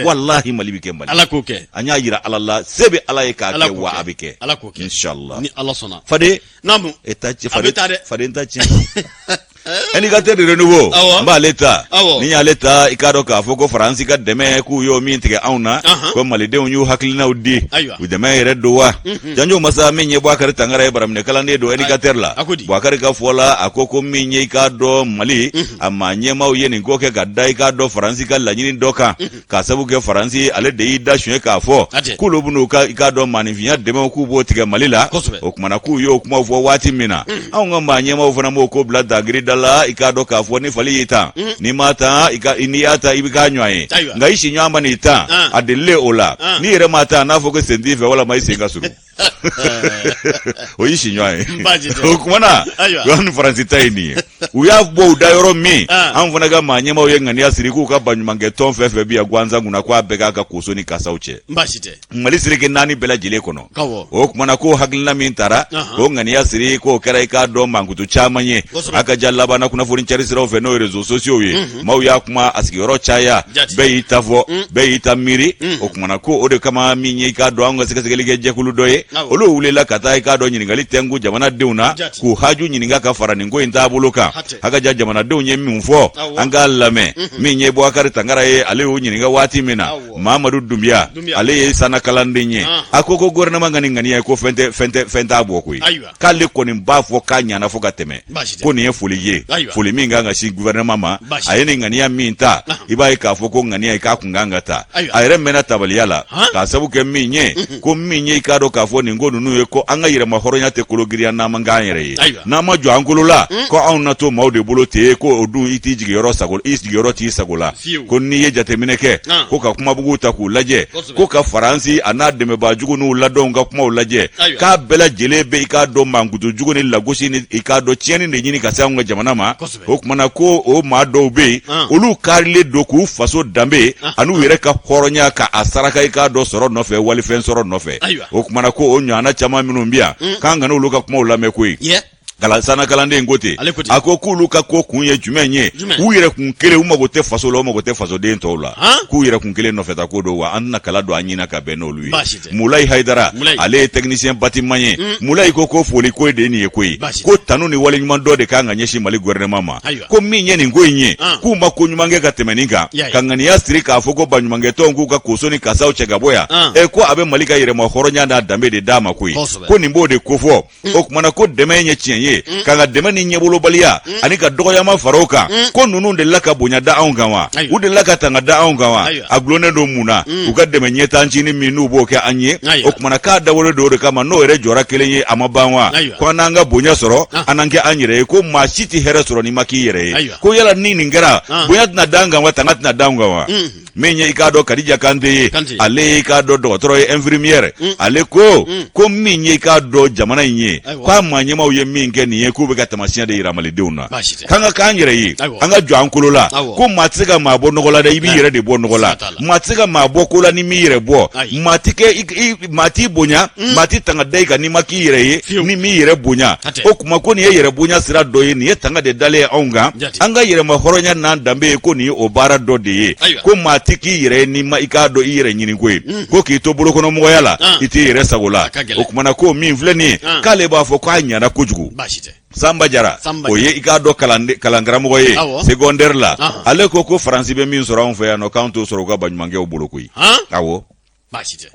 wallahi malibi ke mali ala koke anya yira allah sebe ala e ka ke wa abike ala koke inshallah ni allah sona fade namu etachi fade ntachi eni ka tedi renouveau mba leta ni ya leta ikado ka foko faransi ka deme ku yo min tige auna ko malide onyu haklina udi u deme redo wa janjo masa menye bwakari tangara baramne kala ne do eni ka terla bwakari ka fola akoko menye ikado mali amanye ma uyeni ngoke ka dai ka do faransi ka lanyini doka ka sabu ke faransi ale de ida shwe ka fo kulo bunu ka ikado manivia deme ku bo tige malila o kuma na ku yo kuma fo wati mina aunga manye ma ufana mo ko blada grida la ikado ka fo ni fali ita ni mata ni ata ibika nywaye nga ishi nyamba ni ita adele ola ni ere mata na fo ko sendive wala mai senga suru o ishi nywaye kumana yon francita ini uya bo dayoro mi amfuna ga manyema oyengani asiri ku ka banyumange ton fefe bia gwanza nguna kwa bega ka kusoni kasauche mbashite mali sirike nani bela jile kono o kumana ko haglina mintara o ngani asiri ko kera ka do mangutu chamanye aka jallaba na kuna furin charisira o feno rezo sosio ye mauya kuma asigoro chaya be itavo be itamiri o kumana ko ode kama minye ka do anga sikasegelige jekulu doye olo ulela kata ka do nyiningali tengu jamana deuna ku haju nyininga ka farani ngo intabuluka aka jamana deunye mumfo anga lame minye bo akari tangara ye ale o nyininga wati mina Mamadou Doumbia ale ye sana kalandinye akoko gorna mangani ngani ya ko fente abokui kale ko ni mbafo kanya na foka teme ko ni fuliye fuli minga nga shi gouvernement ma ayene ngani ya minta ibai ka foko ngani ya ka kunganga ta ayre mena tabaliala ka sabu ke minye ko minye ka do ka fo ni ngonu nu ko anga yire mahoro nya tekologiria na manga yire na majo angulula ko on na to maude bolote ko odu iti jigero sagol isjigero ti sagola ko ni ye jatemineke ko ka kuma buguta ku laje ko ka faransi anade me ba jugu nu ladonga kuma laje ka bela jelebe ka do mangutu jugu ni lagoshi ni ka do tieni ni nyini ka sanga jamana ma ko kuma na ko o ma do be olu karle do ku faso dambe anu yere ka horonya ka asaraka ka do soro no fe wali fen soro no fe ko kuma na ko o nyana chama minumbia kanga no luka kuma ulame ku kala sana kalande ngote akoko luka ko kunye jumenye uyire kunkele umagote faso lo umagote faso de ntola kuyire kunkele no feta ko do wa anna kala do anyina ka beno lui mulai haidara ale technicien batimanye mulai ko foli ko de ni ekoi ko tanu ni wale nyuma do de kanga nyeshi mali gouvernement ma ko minye ni ngoinye kuma ko nyumange ka temeninga kanga ni astri ka foko banyumange tongu ka kusoni ka sao chegaboya ko abe malika yire ma horonya na dambe de dama koi ko ni mbode kofo okmana ko demenye chenye kanga demani nyebolo balia anika doya ma faroka ko nunu de laka bonya da aungawa ude laka tanga da aungawa aglone do muna ugadde menye tanchini minu boke anye okmana ka da wole do kama no ere jora kelenye amabanwa ko nanga bonya soro anange anyire ko mashiti here soro ni makiyere ko yala nini ngera bonya na danga wa tanga na dangawa menye ikado kadija kande ale ikado docteur infirmière ale ko minye ikado jamana nye kwa manyema uye minge ni yekube katamasiya de iramale deuna kanga kanyere yi anga jwankolola ko matsika mabo nogola da ibi yere de bo nogola matsika mabo kola ni mire bo matike mati bonya mati tanga daiga ni makire yi ni mire bonya o kuma ko ni yere bonya sira doye ni tanga de dale aunga anga yere mahoronya na dambe ko ni obara do de ko matiki yere ni maikado yere nyini kwe ko ki to bolo kono moyala iti yere sagola o kuma na ko mi vleni kale ba fo ko anyana kujugu Samba Jara oye ikado kalangara mo ye secondaire la ale ko France be min soro on fe no kanto soro ga banyumange obulokui awo bashite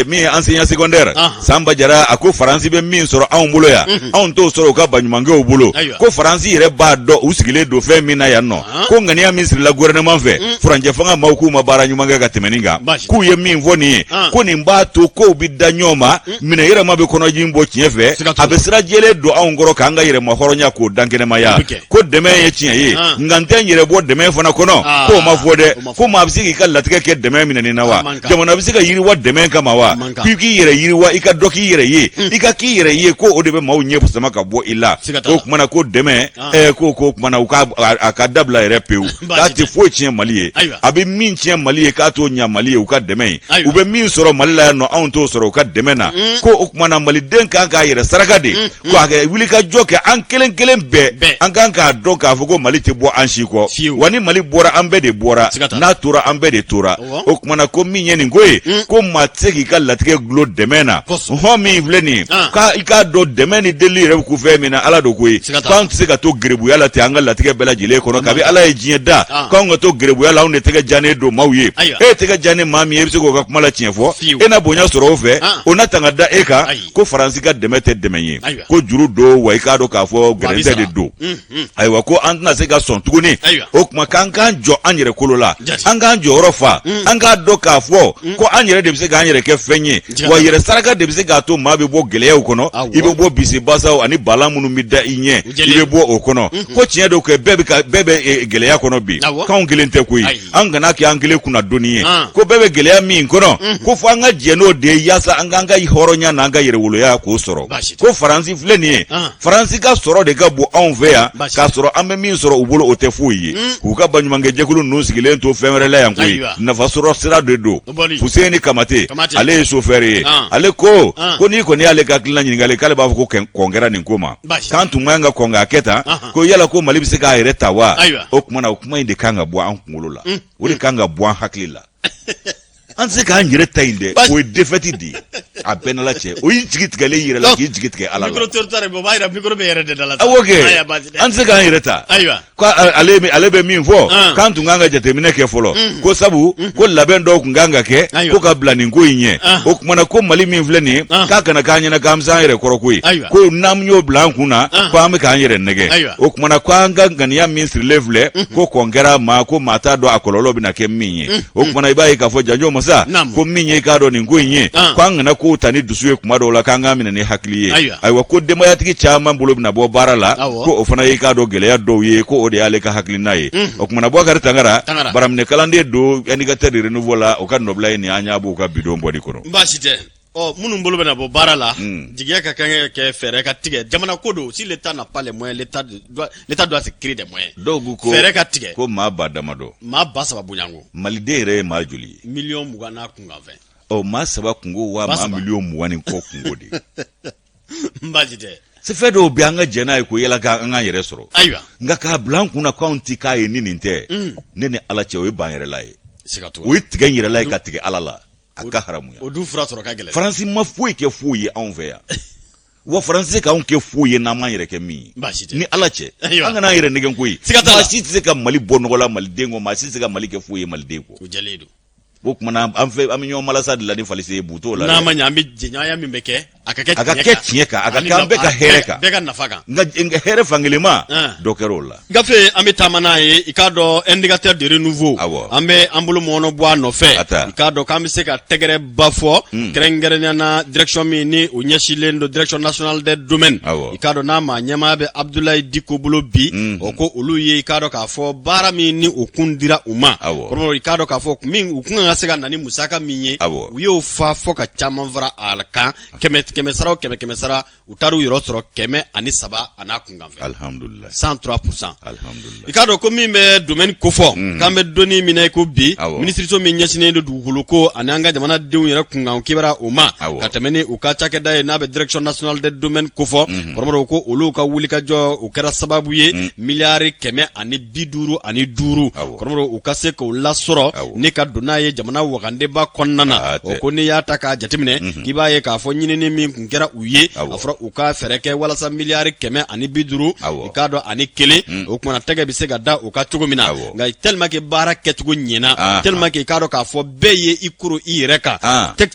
mi enseignant secondaire Samba Jara ako France be min soro an bulo ya an to soro ga banyumange obulo ko France yere ba do usigile do fe mina ya no ko ngani ya ministre la gouvernement fe franje fanga mauku mabara nyumange ga temeninga ku ye min voni ko ni mbato ko bidanyoma mina yere mabe kono jimbo chiefe abesira jele do an ngoro kanga yere mahoronya ko dankene maya ko deme ye chie ngante yere bo deme fona kono ko mafode ko mabsigi kala tike deme mina ni nawa jamana bisiga yiri wa deme kama wa piki yere yiri wa ika doki yere ye ika ki yere ye ko odebe mawu nyepu sama ka bo ila ko kumana ko deme ko kumana uka akadabla yere peu kati fo chien maliye abi min chien maliye ka to nya maliye uka deme ube min soro malila no an to soro uka deme na ko kumana mali den ka yere sarakade ko aka wili ka joke an kelen be an kan ka do ka fo ko mali te bo an shiko wani mali bora an be de bora na tura an be de tura o kumana ko min yeni ngoye ko matseki ka latike glo demena ho mi vleni ka ika do demeni deli re ku fe mina ala do koyi kan tseka to grebu yala te anga latike bela jile kono kabi ala e jieda ka ngo to grebu yala on tege jane do mawye tege jane mami e biso ko ka kumala tienfo na bonya soro fe ona tanga da eka ko faransi ka demete demenye ko juru do wa ika do ka fo grende de do aywa ko antna se ga son tuguni o kuma kan jo anyere kolola anga jo rofa anga do ka fo ko anyere de se k'an yɛrɛ kɛ fɛn ye wa yɛrɛ saraka de bɛ se k'a to maa bɛ bɔ gɛlɛyaw kɔnɔ i bɛ bɔ bisibasaw ani bala minnu bɛ da i ɲɛ i bɛ bɔ o kɔnɔ ko tiɲɛ don kɛ bɛɛ bɛ gɛlɛya kɔnɔ bi k'anw kelen tɛ koyi an kana kɛ an kelen kunna dɔnni ye ko bɛɛ bɛ gɛlɛya min kɔnɔ ko fɔ an ka jɛ n'o de ye yaasa an k'an ka hɔrɔnya n'an ka yɛrɛwoloya k'o sɔrɔ ko faransi filɛ nin ye faransi ka sɔrɔ de ka bon anw fɛ yan k'a sɔrɔ an bɛ min sɔrɔ u bolo o tɛ foyi ye k'u ka baɲumankɛjɛkulu ninnu sigilen to fɛn wɛrɛ la yan koyi nafasɔrɔ sira de don Fuseni Kamate ale ye chauffeur ye ale ko n'i kɔni y'ale ka hakilina ɲininkali k'ale b'a fɔ ko kɔn kɛra nin ko ma k'an tun man ka kɔn k'a kɛ tan ko yala ko Mali bɛ se k'a yɛrɛ ta wa o kuma na o kuma in de kan ka bɔ an kunkolo la o de kan ka bɔ an hakili la an se k'an yɛrɛ ta in dɛ o ye défaite de ye a bɛɛ n'Ala cɛ o y'i jigi tigɛlen yɛrɛ la k'i jigi tigɛ Ala la awɔ kɛ an se k'an yɛrɛ ta ko ale bɛ min fɔ k'an tun kan ka jateminɛ kɛ fɔlɔ ko sabu ko labɛn dɔw tun kan ka kɛ ko ka bila nin ko in ɲɛ o kumana ko Mali min filɛ nin ye k'a kana k'an ɲɛna k'an bɛ se an yɛrɛ kɔrɔ koyi ko n'an y'o bila an kun na ko an bɛ k'an yɛrɛ nɛgɛ o kumana ko an ka ŋaniya min sirilen filɛ ko kɔn kɛra maa ko maa t'a dɔn a kɔlɔlɔ bɛna kɛ min ye o kumana i b'a ye k'a fɔ janjo masa ko min ye k'a dɔn nin ko in ye ko an kana ko ta ni dusu ye kuma dɔw la k'an ka minɛ ni hakili ye ayiwa ko denbayatigi caman bolo bɛna bɔ baara la ko o fana ye k'a dɔn gɛlɛya dɔw ye ko o de y'ale ka hakilina ye o kumana Boubacar Tangara baraminɛ kalanden don indicateur de renouveau la o ka nɔbila ye nin an y'a b'o ka bidon bɔdi kɔnɔ baasi tɛ minnu bolo bɛna bɔ baara la jigiya ka kan kɛ fɛɛrɛ ka tigɛ jamana ko don si l'État n'a pas les moyens l'État doit se créer des moyens dɔw b'u ko fɛɛrɛ ka tigɛ ko maa ba dama dɔ maa ba saba bonyanko Maliden yɛrɛ ye maa joli ye miliyɔn 20 n'a kunkan fɛn maa saba kungo wa maa miliyɔn 20 ni kɔ kungo de baasi tɛ se fɛn dɔw bɛ an ka jɛ n'a ye ko yala k'an ka yɛrɛ sɔrɔ ayiwa nka k'a bila an kunna k'anw ti k'a ye ni nin tɛ ne ni Ala cɛ o ye ban yɛrɛ la ye o ye tigɛ n yɛrɛ la ye ka tigɛ Ala la a ka haramuya o dun fura sɔrɔ ka gɛlɛn Faransi ma foyi kɛ foyi ye anw fɛ yan wa Faransi k'anw kɛ foyi ye n'an m'an yɛrɛ kɛ min ye ni Ala cɛ an kana an yɛrɛ nɛgɛn koyi maa si tɛ se ka Mali bɔ nɔgɔ la Maliden kɔ maa si tɛ se ka Mali kɛ foyi ye Maliden kɔ o jɛlen don o kumana an bɛ ɲɔgɔn malasa de la ni falise ye buto la n'a ma ɲɛ an bɛ jɛɲɔgɔnya min bɛ kɛ a ka kɛ tiɲɛ kan a ka kɛ an bɛɛ ka hɛrɛ kan bɛɛ ka nafa kan nka hɛrɛ fankelen ma dɔ kɛra o la gafe an bɛ taama n'a ye i k'a dɔn indicateur de renouveau an bɛ an bolo mɔɔnɔ bɔ a nɔfɛ i k'a dɔn k'an bɛ se ka tɛgɛrɛ ba fɔ kɛrɛnkɛrɛnnenya na direction min ni o ɲɛsinlen don direction nationale des domaines i k'a dɔn n'a ma ɲɛmaa bɛ Abdoulaye Diko bolo bi o ko olu ye i k'a dɔn k'a fɔ baara min ni o kun dira u ma kɔrɔ i k'a dɔn k'a fɔ min u kun ka se ka na ni musaka min ye u y'o fa fɔ ka caman fara a kan kɛmɛ sara o kɛmɛ sara u taar'u yɔrɔ sɔrɔ 103 a n'a kunkan fɛ alhamdulillah 103% alhamdulillah i k'a dɔn ko min bɛ domaine kofɔ k'an bɛ dɔnni minɛ ko bi minisiriso min ɲɛsinnen don dugukolo ko ani an ka jamanadenw yɛrɛ kunkan kibara o ma ka tɛmɛ ni u ka cakɛda ye n'a bɛ direction nationale des domaines kofɔ kɔrɔmɔrɔ ko olu ka wulikajɔ o kɛra sababu ye miliyari 155 kɔrɔmɔrɔ u ka se k'o lasɔrɔ ni ka don n'a ye jamana wagandeba kɔnɔna na o ko n'i y'a ta k'a jateminɛ k'i b'a ye k'a fɔ ɲinini min kun kɛra u ye a fɔra u ka fɛɛrɛ kɛ walasa miliyari 150 i k'a dɔn ani 1 o kumana tɛgɛ bɛ se ka da u ka cogo min na nka tellement que baara kɛcogo ɲɛna tellement que i k'a dɔn k'a fɔ bɛɛ ye i koro i yɛrɛ kan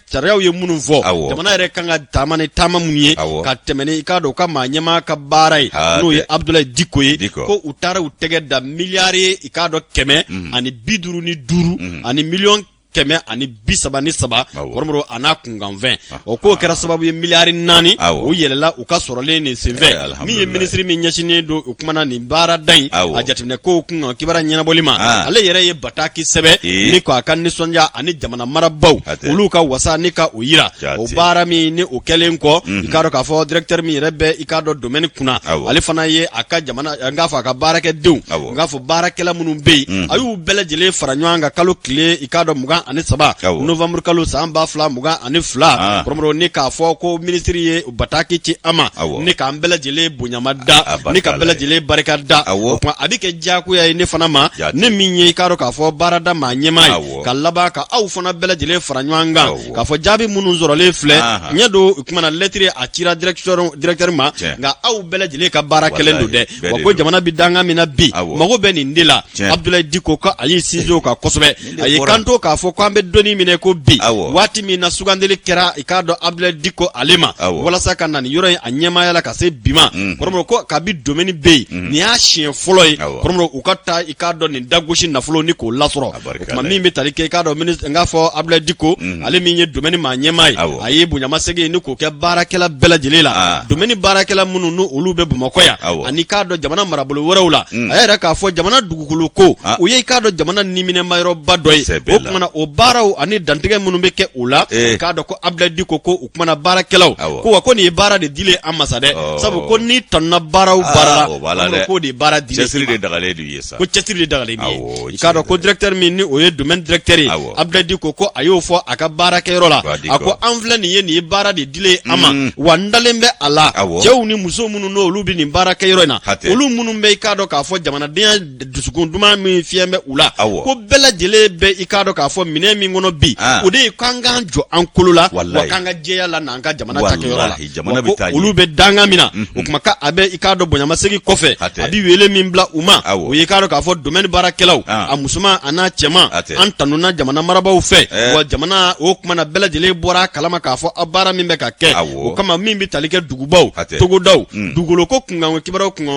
sariyaw ye minnu fɔ jamana yɛrɛ kan ka taama ni taama minnu ye ka tɛmɛ ni i k'a dɔn u ka maa ɲɛmaa ka baara ye n'o ye Abdoulaye Diko ye ko u taara u tɛgɛ da miliyari i k'a dɔn 155 ani miliyɔn 137 kɔrɔmɔrɔ a n'a kunkanfɛn o k'o kɛra sababu ye miliyari 4 o yɛlɛla u ka sɔrɔlen nin senfɛ min ye minisiri min ɲɛsinnen don o kumana nin baarada in a jateminɛ kow kun kibaruya ɲɛnabɔli ma ale yɛrɛ ye bataki sɛbɛ ni k'a ka nisɔndiya ani jamana marabaw olu ka wasa ni ka o yira o baara min ni o kɛlen kɔ i k'a dɔn k'a fɔ directeur min yɛrɛ bɛ i k'a dɔn domaine kunna ale fana ye a ka jamana n k'a fɔ a ka baarakɛdenw n k'a fɔ baarakɛla minnu bɛ yen a y'u bɛɛ lajɛlen fara ɲɔgɔn kan kalo tile i k'a dɔn 23 novembre kalo san 2022 kɔrɔmɔrɔ ni k'a fɔ ko minisiri ye bataki ci a ma ni k'an bɛɛ lajɛlen bonyama da ni ka bɛɛ lajɛlen barika da o kuma a bɛ kɛ diyagoya ye ne fana ma ne min ye i k'a dɔn k'a fɔ baarada maa ɲɛmaa ye ka laban ka aw fana bɛɛ lajɛlen fara ɲɔgɔn kan k'a fɔ jaabi minnu sɔrɔlen filɛ ɲɛ don o kumana lettre a cira directeur ma nka aw bɛɛ lajɛlen ka baara kɛlen don dɛ wa ko jamana bi danga min na bi mago bɛ nin de la Abdoulaye Diko ko a y'i sinsin o kan kosɛbɛ a ye kanto k'a fɔ fɔ ko an bɛ dɔnni minɛ ko bi waati min na sugandeli kɛra i k'a dɔn Abdoulaye Dicko ale ma walasa ka na nin yɔrɔ in a ɲɛmaaya la ka se bi ma kɔrɔmɔrɔ ko kabi domaine bɛ yen nin y'a siɲɛ fɔlɔ ye kɔrɔmɔrɔ u ka taa i k'a dɔn nin dagosi nafolo ni k'o lasɔrɔ o tuma min bɛ tali kɛ i k'a dɔn ministre n k'a fɔ Abdoulaye Dicko ale min ye domaine maa ɲɛmaa ye a ye bonyamasegin ni k'o kɛ baarakɛla bɛɛ lajɛlen la domaine baarakɛla minnu n'u olu bɛ Bamakɔ yan ani k'a dɔn jamana marabolo wɛrɛw la a yɛrɛ k'a fɔ jamana dugukolo ko o ye i k'a dɔn jamana niminɛmayɔrɔba dɔ ye o kumana o baaraw ani dantigɛ minnu bɛ kɛ o la k'a dɔn ko Abdoulaye Dicko ko u kumana baarakɛlaw ko wa ko nin ye baara de dilen an ma sa dɛ sabu ko ni tɔnna baaraw baara la ko de ye baara dilen cɛsiri de dagalen du ye sa ko cɛsiri de dagalen du ye i k'a dɔn ko directeur min ni o ye domaine directeur ye Abdoulaye Dicko ko a y'o fɔ a ka baarakɛyɔrɔ la a ko an filɛ nin ye baara de dilen an ma wa n dalen bɛ a la cɛw ni muso minnu n'olu bɛ nin baarakɛyɔrɔ in na olu minnu bɛ i k'a dɔn k'a fɔ jamanadenya dusukun duman min fiɲɛ bɛ u la ko bɛɛ lajɛlen bɛ i k'a dɔn k'a fɔ minɛn min kɔnɔ bi o de ye k'an k'an jɔ an kolo la wa k'an ka jɛya la n'an ka jamana cakɛyɔrɔ la ko olu bɛ danga min na o kuma a bɛ i k'a dɔn bonyamasegin kɔfɛ a bɛ wele min bila u ma o ye i k'a dɔn k'a fɔ domaine baarakɛlaw a musoman a n'a cɛman an tanuna jamana marabaaw fɛ wa jamana o kumana bɛɛ lajɛlen bɔra a kalama k'a fɔ a baara min bɛ ka kɛ o kama min bɛ tali kɛ dugubaw togodaw dugukolo ko kunkanko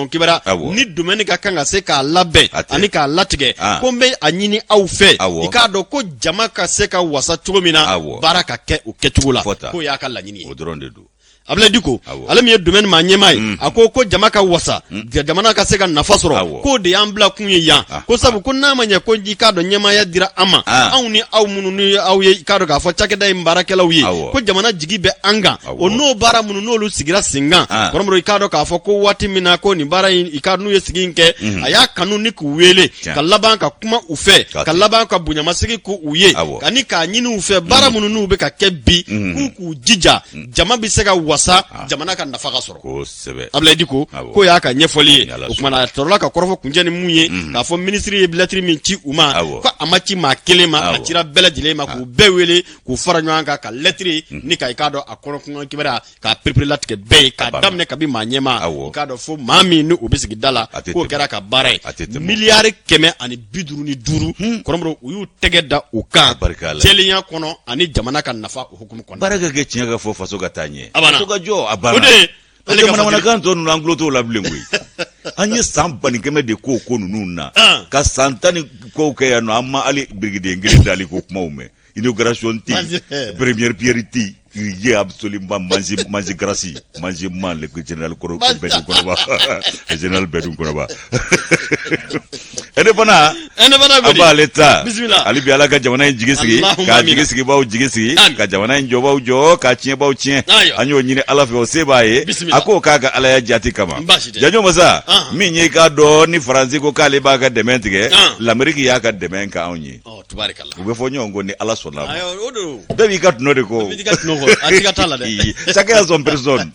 kibara ni domaine ka kan ka se k'a labɛn ani k'a latigɛ ko n bɛ a ɲini aw fɛ i k'a dɔn ko jama ka se ka wasa cogo min na baara ka kɛ o kɛcogo la k'o y'a ka laɲini ye. O dɔrɔn de don. Abdoulaye Dicko ale min ye domaine maa ɲɛmaa ye a ko jama ka wasa jamana ka se ka nafa sɔrɔ k'o de y'an bila kun ye yan ko sabu ko n'a ma ɲɛ ko i k'a dɔn ɲɛmaaya dira an ma anw ni aw minnu ni aw ye i k'a dɔn k'a fɔ cakɛda in baarakɛlaw ye ko jamana jigi bɛ an kan o n'o baara minnu n'olu sigira sen kan kɔrɔmɔrɔ i k'a dɔn k'a fɔ ko waati min na ko nin baara in i ka n'u ye sigi in kɛ a y'a kanu ni k'u wele ka laban ka kuma u fɛ ka laban ka bonyamasegin k'u ye ani k'a ɲini u fɛ baara minnu n'u bɛ ka kɛ bi k'u jija jama bɛ se ka wasa jamana ka nafa ka sɔrɔ kosɛbɛ Abdoulaye Dicko ko y'a ka ɲɛfɔli ye o kumana a tɔrɔla ka kɔrɔfɔ kuncɛ ni mun ye k'a fɔ ministre ye lettre min ci u ma ko a ma ci maa kelen ma a cira bɛɛ lajɛlen ma k'u bɛɛ wele k'u fara ɲɔgɔn kan ka lettre ni ka i k'a dɔn a kɔnɔ kibaruya k'a perepere latigɛ bɛɛ ye k'a daminɛ kabi maa ɲɛma i k'a dɔn fo maa min ni o bɛ sigi da la k'o kɛra ka baara ye miliyari 155 kɔrɔmɔrɔ u y'u tɛgɛ da u kan jɛlenya kɔnɔ ani jamana ka nafa o hukumu kɔnɔ baara ka kɛ tiɲɛ ka fɔ faso ka taa ɲɛ faso ka jɔ a banna o de jamanakan tɔ ninnu an tulo t'o la bilen koyi an ye san 200 de k'o ko ninnu na ka san 10 kow kɛ yan nɔ an ma hali birigiden kelen dali ko kumaw mɛn inauguration tɛ yen première pierre tɛ yen il y a absolument manger grâce manger mal le général Bedou Koroba général Bedou Koroba ene bana aba leta ali bi ala ka jamana in jigi sigi ka jigi sigi baw jigi sigi ka jamana in jobaw jo ka tiɲɛ baw tiɲɛ anyo ɲini ala fɛ o se b'a ye ako k'a ka ala ya jati kama janyo masa min ye ka dɔ ni faransi ko k'ale b'a ka dɛmɛ tigɛ l'Amérique y'a ka dɛmɛ ka anw ye u bɛ fɔ ɲɔgɔn ko ni ala sɔnna bɛɛ b'i ka tunɔ de ko chacun a son personne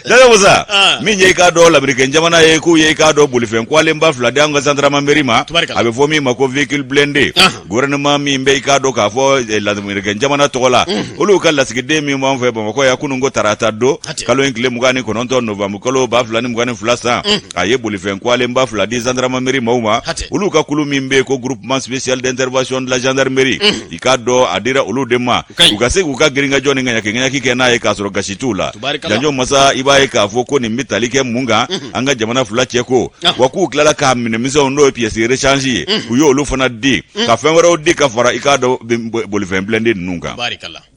janyo masa min ye ka dɔ l'Amérique jamana ye k'u ye ka dɔ bolifɛn kwalen ba fila de an ka centrama mairie ma a bɛ fɔ min ma ko véhicule blindé gouvernement min bɛ i ka dɔ k'a fɔ l'Amérique jamana tɔgɔ la olu ka lasigiden min b'an fɛ Bamakɔ ya kunun ko tarata do kalo in tile 29 novembre kalo 2022 san a ye bolifɛn kwalen ba fila di centrama mairie maaw ma olu ka kulu min bɛ ko groupement spécial d'intervention de la gendarmerie i ka dɔ a dira olu de ma u ka se k'u ka girinka jɔ ni ŋaɲaki kɛ n'a ye k'a sɔrɔ gasi t'u la janjo masa i b'a ye k'a fɔ ko nin bɛ tali kɛ mun kan an ka jamana fila cɛ ko wa k'u tilala k'a minɛ misɛnw n'o ye pièce rechange ye u y'olu fana di ka fɛn wɛrɛw di ka fara i k'a dɔn bolifɛn blindé ninnu kan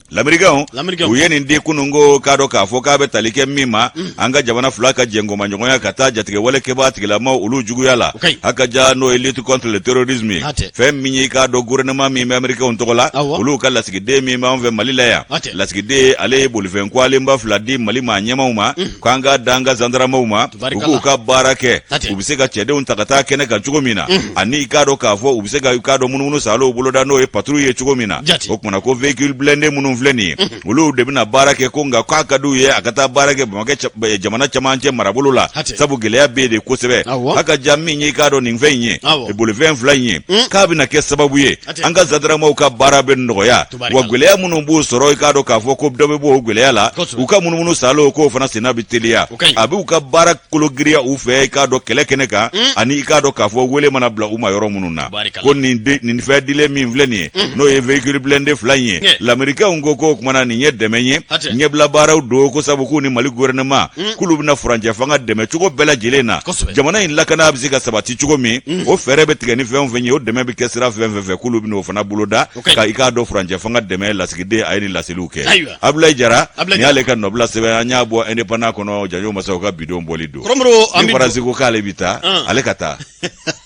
l'Américain u ye nin di kunun ko k'a dɔn k'a fɔ k'a bɛ tali kɛ min ma an ka jamana fila ka jɛngoma ɲɔgɔnya ka taa jatigɛ wale kɛbaa tigilamaw olu juguya la a ka ja n'o ye lutte contre le terrorisme fɛn min ye k'a dɔn gouvernement min bɛ Américain tɔgɔ la olu ka lasigiden min b'an fɛ Mali la yan lasigiden ale ye bolifɛn kwalenba fila di Mali maa ɲɛmaw ma k'an ka da an ka gendarmew ma u k'u ka baara kɛ u bɛ se ka cɛdenw ta ka taa kɛnɛ kan cogo min na ani i k'a dɔn k'a fɔ u bɛ se ka i k'a dɔn munumunu salow boloda n'o ye patrouille ye cogo min na o kumana ko véhicule blindé minnu minnu filɛ nin ye olu de bɛna baara kɛ ko nka k'a ka d'u ye a ka taa baara kɛ bamakɔ jamana camancɛ marabolo la sabu gɛlɛya bɛ yen de kosɛbɛ a ka ja min ye k'a dɔn nin fɛn in ye bolifɛn fila in ye k'a bɛna kɛ sababu ye an ka zadaramaw ka baara bɛ nɔgɔya wa gɛlɛya minnu b'u sɔrɔ i k'a dɔn k'a fɔ ko dɔ bɛ bɔ o gɛlɛya la u ka munumunu salo k'o fana senna bɛ teliya a b'u ka baara kolo giriya u fɛ i k'a dɔn kɛlɛ kɛnɛ kan ani i k'a dɔn k'a fɔ wele mana bila u ma yɔrɔ minnu na ko nin fɛn dilen min filɛ nin ye n'o ye véhicule blindé fila in ye l'américain ko ko kumana nin ye dɛmɛ ye ɲɛbila baaraw do ko sabu k'u ni Mali gouvernement k'ulu bɛna furancɛ fanga dɛmɛ cogo bɛɛ lajɛlen na jamana in lakana bɛ se ka sabati cogo min o fɛɛrɛ bɛ tigɛ ni fɛn fɛn ye o dɛmɛ bɛ kɛ sira fɛn fɛn k'ulu bɛna o fana boloda ka i k'a dɔn furancɛ fanga dɛmɛ lasigiden a ye ni laseliw kɛ Abulaye Jara ni y'ale ka nɔbila sɛbɛn an y'a bɔ indépendant kɔnɔ janjo masaw ka bidon bɔli don ni faransi ko k'ale bɛ taa ale ka taa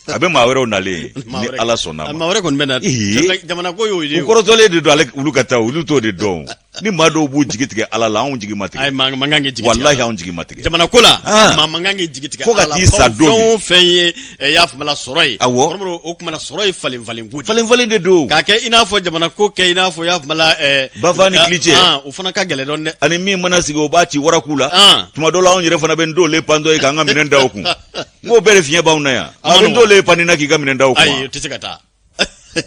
a bɛ maa wɛrɛw nalen ni Ala sɔnna ma maa wɛrɛ kɔni bɛ na jamana ko y'o ye u kɔrɔtɔlen de don ale olu ka taa olu t'o de dɔn ni maa dɔw b'u jigi tigɛ Ala la anw jigi ma tigɛ wallahi anw jigi ma tigɛ jamana ko la maa man kan k'i jigi tigɛ fo ka t'i sa don fɛn ye y'a faamuya sɔrɔ ye o kumana sɔrɔ ye falen de don k'a kɛ i n'a fɔ jamana ko kɛ i n'a fɔ y'a faamuya bafa ni kilicɛ o fana ka gɛlɛn dɔn dɛ ani min mana sigi o b'a ci waraku la tuma dɔw la anw yɛrɛ fana bɛ n dole pandɔ ye k'an ka minɛn da o kun n k'o bɛɛ de fiɲɛ b'anw na yan a bɛ n dole panina k'i ka minɛn da o kun ayi o tɛ se ka taa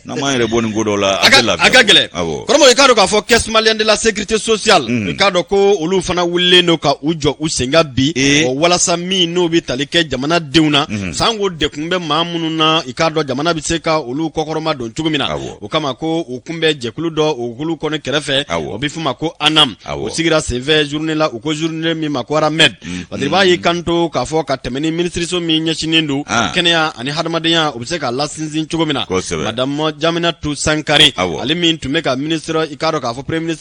n'an m'an yɛrɛ bɔ nin ko dɔw la a ka gɛlɛn kɔrɔmɔ i k'a dɔn k'a fɔ caisse malienne de la sécurité sociale i k'a dɔn ko olu fana wulilen don ka u jɔ u sen kan bi walasa min n'o bɛ tali kɛ jamana denw na sanko dekun bɛ maa minnu na i k'a dɔn jamana bɛ se ka olu kɔkɔrɔma don cogo min na o kama ko u kunbɛ jɛkulu dɔ o kulu kɔni kɛrɛfɛ o bɛ f'o ma ko ANAM o sigira senfɛ journée la u ko journée min ma ko RAMED parce que i b'a ye kanto k'a fɔ ka tɛmɛ ni minisiriso min ɲɛsinnen don kɛnɛya ani hadamadenya o bɛ se ka lasinsin cogo min na madame Jaminatu Sankare ale min tun bɛ ka ministre i k'a dɔn k'a fɔ premier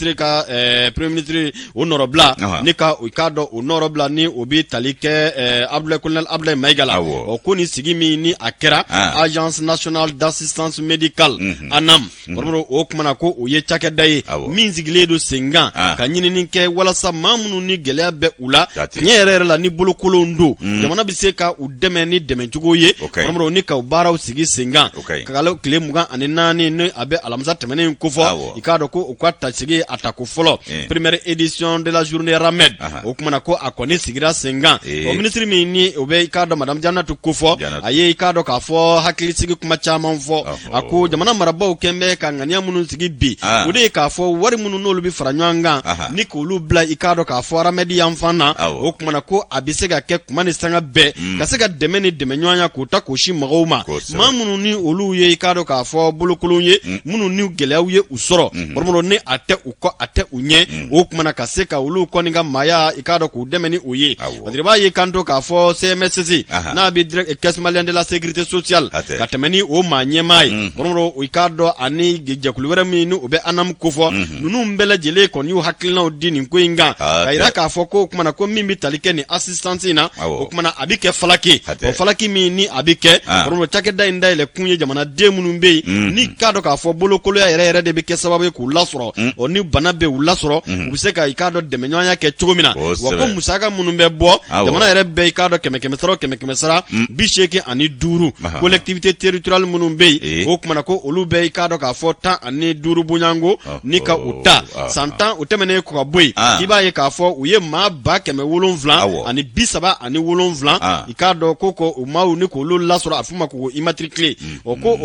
ministre o nɔrɔbila ni ka i k'a dɔn o nɔrɔbila ni o bɛ tali kɛ colonel Abdulaye Mayiga la o ko ni sigi min ni a kɛra agence nationale d'assistance médicale ANAM o kumana ko o ye cakɛda ye min sigilen don sen kan ka ɲinini kɛ walasa maa minnu ni gɛlɛya bɛ u la tiɲɛ yɛrɛ yɛrɛ la ni bolokolon don jamana bɛ se ka u dɛmɛ ni dɛmɛcogo ye ni ka u baaraw sigi sen kan ka tile 20 ani 4 ni a bɛ alamisa tɛmɛnen kofɔ i k'a dɔn ko u ka ta sigi a ta ko fɔlɔ première édition de la journée RAMED o kumana ko a kɔni sigira sen kan o ministre min ni o bɛ i k'a dɔn madame Janatu kofɔ a ye i k'a dɔn k'a fɔ hakili sigi kuma caman fɔ a ko jamana marabaaw kɛn bɛ ka ŋaniya minnu sigi bi o de ye k'a fɔ wari minnu n'olu bɛ fara ɲɔgɔn kan ni k'olu bila i k'a dɔn k'a fɔ RAMED yan fan na o kumana ko a bɛ se ka kɛ kuma ni sanga bɛɛ ka se ka dɛmɛ ni dɛmɛɲɔgɔnya k'o ta k'o si mɔgɔw ma maa minnu ni olu ye i k'a dɔn k'a fɔ bolokolon ye minnu ni gɛlɛyaw ye u sɔrɔ bɔrɔbɔrɔ ni a tɛ u kɔ a tɛ u ɲɛ o kumana ka se ka olu kɔni ka maaya i k'a dɔn k'u dɛmɛ ni o ye parce que i b'a ye kanto k'a fɔ CMSC n'a bɛ direct caisse malienne de la sécurité sociale ka tɛmɛ ni o maa ɲɛmaa ye bɔrɔbɔrɔ i k'a dɔn ani jɛkulu wɛrɛ min ni o bɛ ANAM kofɔ ninnu bɛɛ lajɛlen kɔni y'u hakilinaw di nin ko in kan ka yira k'a fɔ ko o kumana ko min bɛ tali kɛ nin assistance in na o kumana a bɛ kɛ falaki o falaki min ni a bɛ kɛ bɔrɔbɔrɔ cakɛda in dayɛlɛ kun ye jamanaden minnu bɛ yen ni k'a dɔn k'a fɔ bolokoloya yɛrɛ yɛrɛ de bɛ kɛ sababu ye k'u lasɔrɔ o ni bana bɛ u lasɔrɔ u bɛ se ka i k'a dɔn dɛmɛɲɔgɔnya kɛ cogo min na wa ko musaka minnu bɛ bɔ jamana yɛrɛ bɛɛ i k'a dɔn 100 sara 85 collectivité territoriale minnu bɛ yen o kumana ko olu bɛɛ i k'a dɔn k'a fɔ 15 bonyango ni ka u ta san 10 o tɛmɛnen kɔ ka bɔ yen i b'a ye k'a fɔ u ye maa 7,700 ani 37 i k'a dɔn ko u maaw ni k'olu lasɔrɔ a f'u ma k'u immatriculé o ko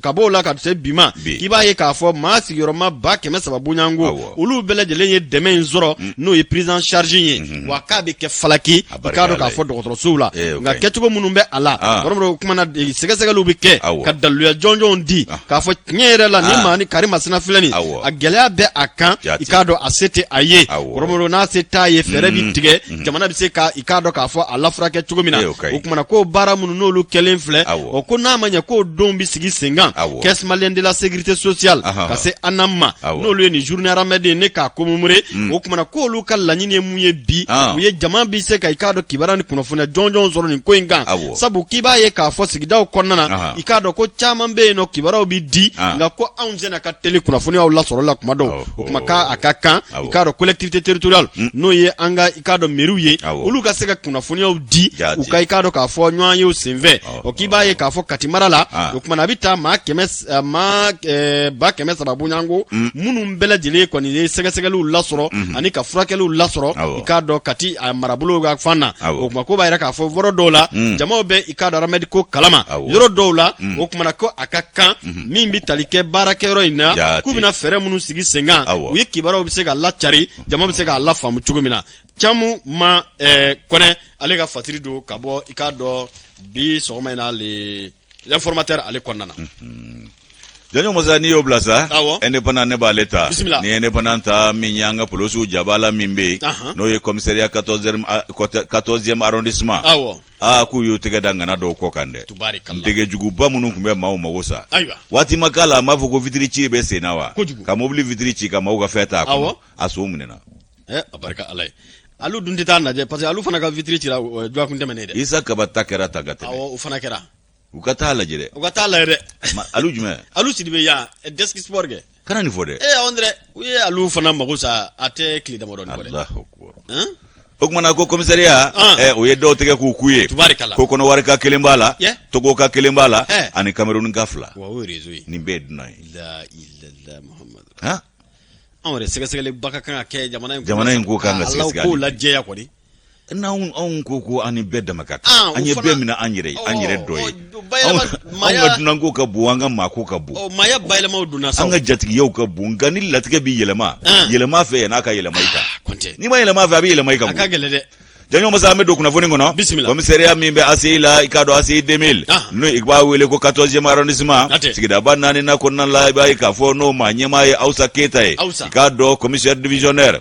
ka bɔ o la ka se bi ma i b'a ye k'a fɔ maa sigiyɔrɔma 300 bonyango olu bɛɛ lajɛlen ye dɛmɛ in sɔrɔ n'o ye prise en charge ye wa k'a bɛ kɛ falaki i k'a dɔn k'a fɔ dɔgɔtɔrɔsow la nka kɛcogo minnu bɛ a la o kumana sɛgɛsɛgɛliw bɛ kɛ ka daluya jɔnjɔnw di k'a fɔ tiɲɛ yɛrɛ la ni maa ni kari masina filɛ nin a gɛlɛya bɛ a kan i k'a dɔn a se tɛ a ye n'a se t'a ye fɛɛrɛ bi tigɛ jamana bɛ se ka i k'a dɔn k'a fɔ a lafurakɛ cogo min na o kumana ko baara minnu n'olu kɛlen filɛ o ko n'a ma ɲɛ k'o don bɛ sigi sen kan caisse malienne de la sécurité sociale ka se ANAM ma n'olu ye nin journée RAMED ne k'a commémorer o kumana k'olu ka laɲini ye mun ye bi u ye jama bɛ se ka i k'a dɔn kibaruya ni kunnafoniya jɔnjɔn sɔrɔ nin ko in kan sabu k'i b'a ye k'a fɔ sigidaw kɔnɔna na i k'a dɔn ko caman bɛ yen nɔ kibaruyaw bɛ di nka ko anw sɛnɛ ka teli kunnafoniyaw lasɔrɔ la kuma dɔw o kuma k'a ka kan i k'a dɔn collectivité territoriale n'o ye an ka i k'a dɔn mairies ye olu ka se ka kunnafoniyaw di u ka i k'a dɔn k'a fɔ ɲɔgɔn ye o senfɛ o k'i b'a ye k'a fɔ Kati mara la o kumana a bɛ taa maa 100 ba kɛmɛ saba bonyango minnu bɛɛ lajɛlen kɔni ye sɛgɛsɛgɛliw lasɔrɔ ani ka furakɛliw lasɔrɔ i k'a dɔn kati a marabolo ka fan na o kuma ko b'a yɛrɛ k'a fɔ yɔrɔ dɔw la jamaw bɛ i k'a dɔn aramɛdi ko kalama yɔrɔ dɔw la o kumana ko a ka kan min bɛ tali kɛ baarakɛyɔrɔ in na k'u bɛna fɛɛrɛ minnu sigi sen kan u ye kibaruyaw bɛ se ka lacari jama bɛ se k'a lafaamu cogo min na camu ma kɔnɛ ale ka fatiri don ka bɔ i k'a dɔn bi sɔgɔma in na l'informateur ale kɔnɔna na Janyo Masa ni y'o bila sa indépendant ne b'ale ta ni indépendant ta min y'an ka polosiw jabala min bɛ n'o ye commissariat 14e arrondissement k'u y'u tɛgɛ da ŋana dɔw kɔ kan dɛ dɛgɛjuguba minnu tun bɛ maaw mago sa waati ma k'a la a m'a fɔ ko vitre ci bɛ sen na wa ka mobili vitre ci ka maaw ka fɛn t'a kɔnɔ a so minɛna a barika Ala ye alu dun tɛ taa lajɛ parce que alu fana ka vitre cira jɔ kun tɛmɛnen dɛ Isa Kaba ta kɛra ta ka tɛmɛ o fana kɛra u ka taa lajɛ dɛ u ka taa lajɛ dɛ alu jumɛn alu Sidibe ya desk sport kɛ kana nin fɔ dɛ on dirait u ye alu fana mago sa a tɛ tile damadɔ ni kɔ dɛ Allahu akbar o kumana ko commissariat o ye dɔw tigɛ k'u k'u ye ko kɔnɔ wari ka kelen b'a la Togo ka kelen b'a la ani Cameroun ka fila nin bɛɛ ye dunan ye la ilaha Muhammad anw yɛrɛ sɛgɛsɛgɛliba ka kan ka kɛ jamana in ko kan ka sɛgɛsɛgɛ ko lajɛya kɔni n'anw ko an ni bɛɛ dama ka kan an ye bɛɛ minɛ an yɛrɛ dɔ ye anw ka dunanko ka bon an ka maako ka bon maaya bayɛlɛmaw donna sa an ka jatigiyaw ka bon nka ni latigɛ bi yɛlɛma fɛ n'a ka yɛlɛma i kan n'i ma yɛlɛma fɛ a bɛ yɛlɛma i kan a ka gɛlɛn dɛ Janyo Masa an bɛ don kunnafoni kɔnɔ commissariat min bɛ ACI la i k'a dɔn ACI 2000 n'o i b'a wele ko 14e arrondissement sigidaba 4nan kɔnɔna la i b'a ye k'a fɔ n'o maa ɲɛmaa ye Awusa Keyita ye i k'a dɔn commissaire divisionnaire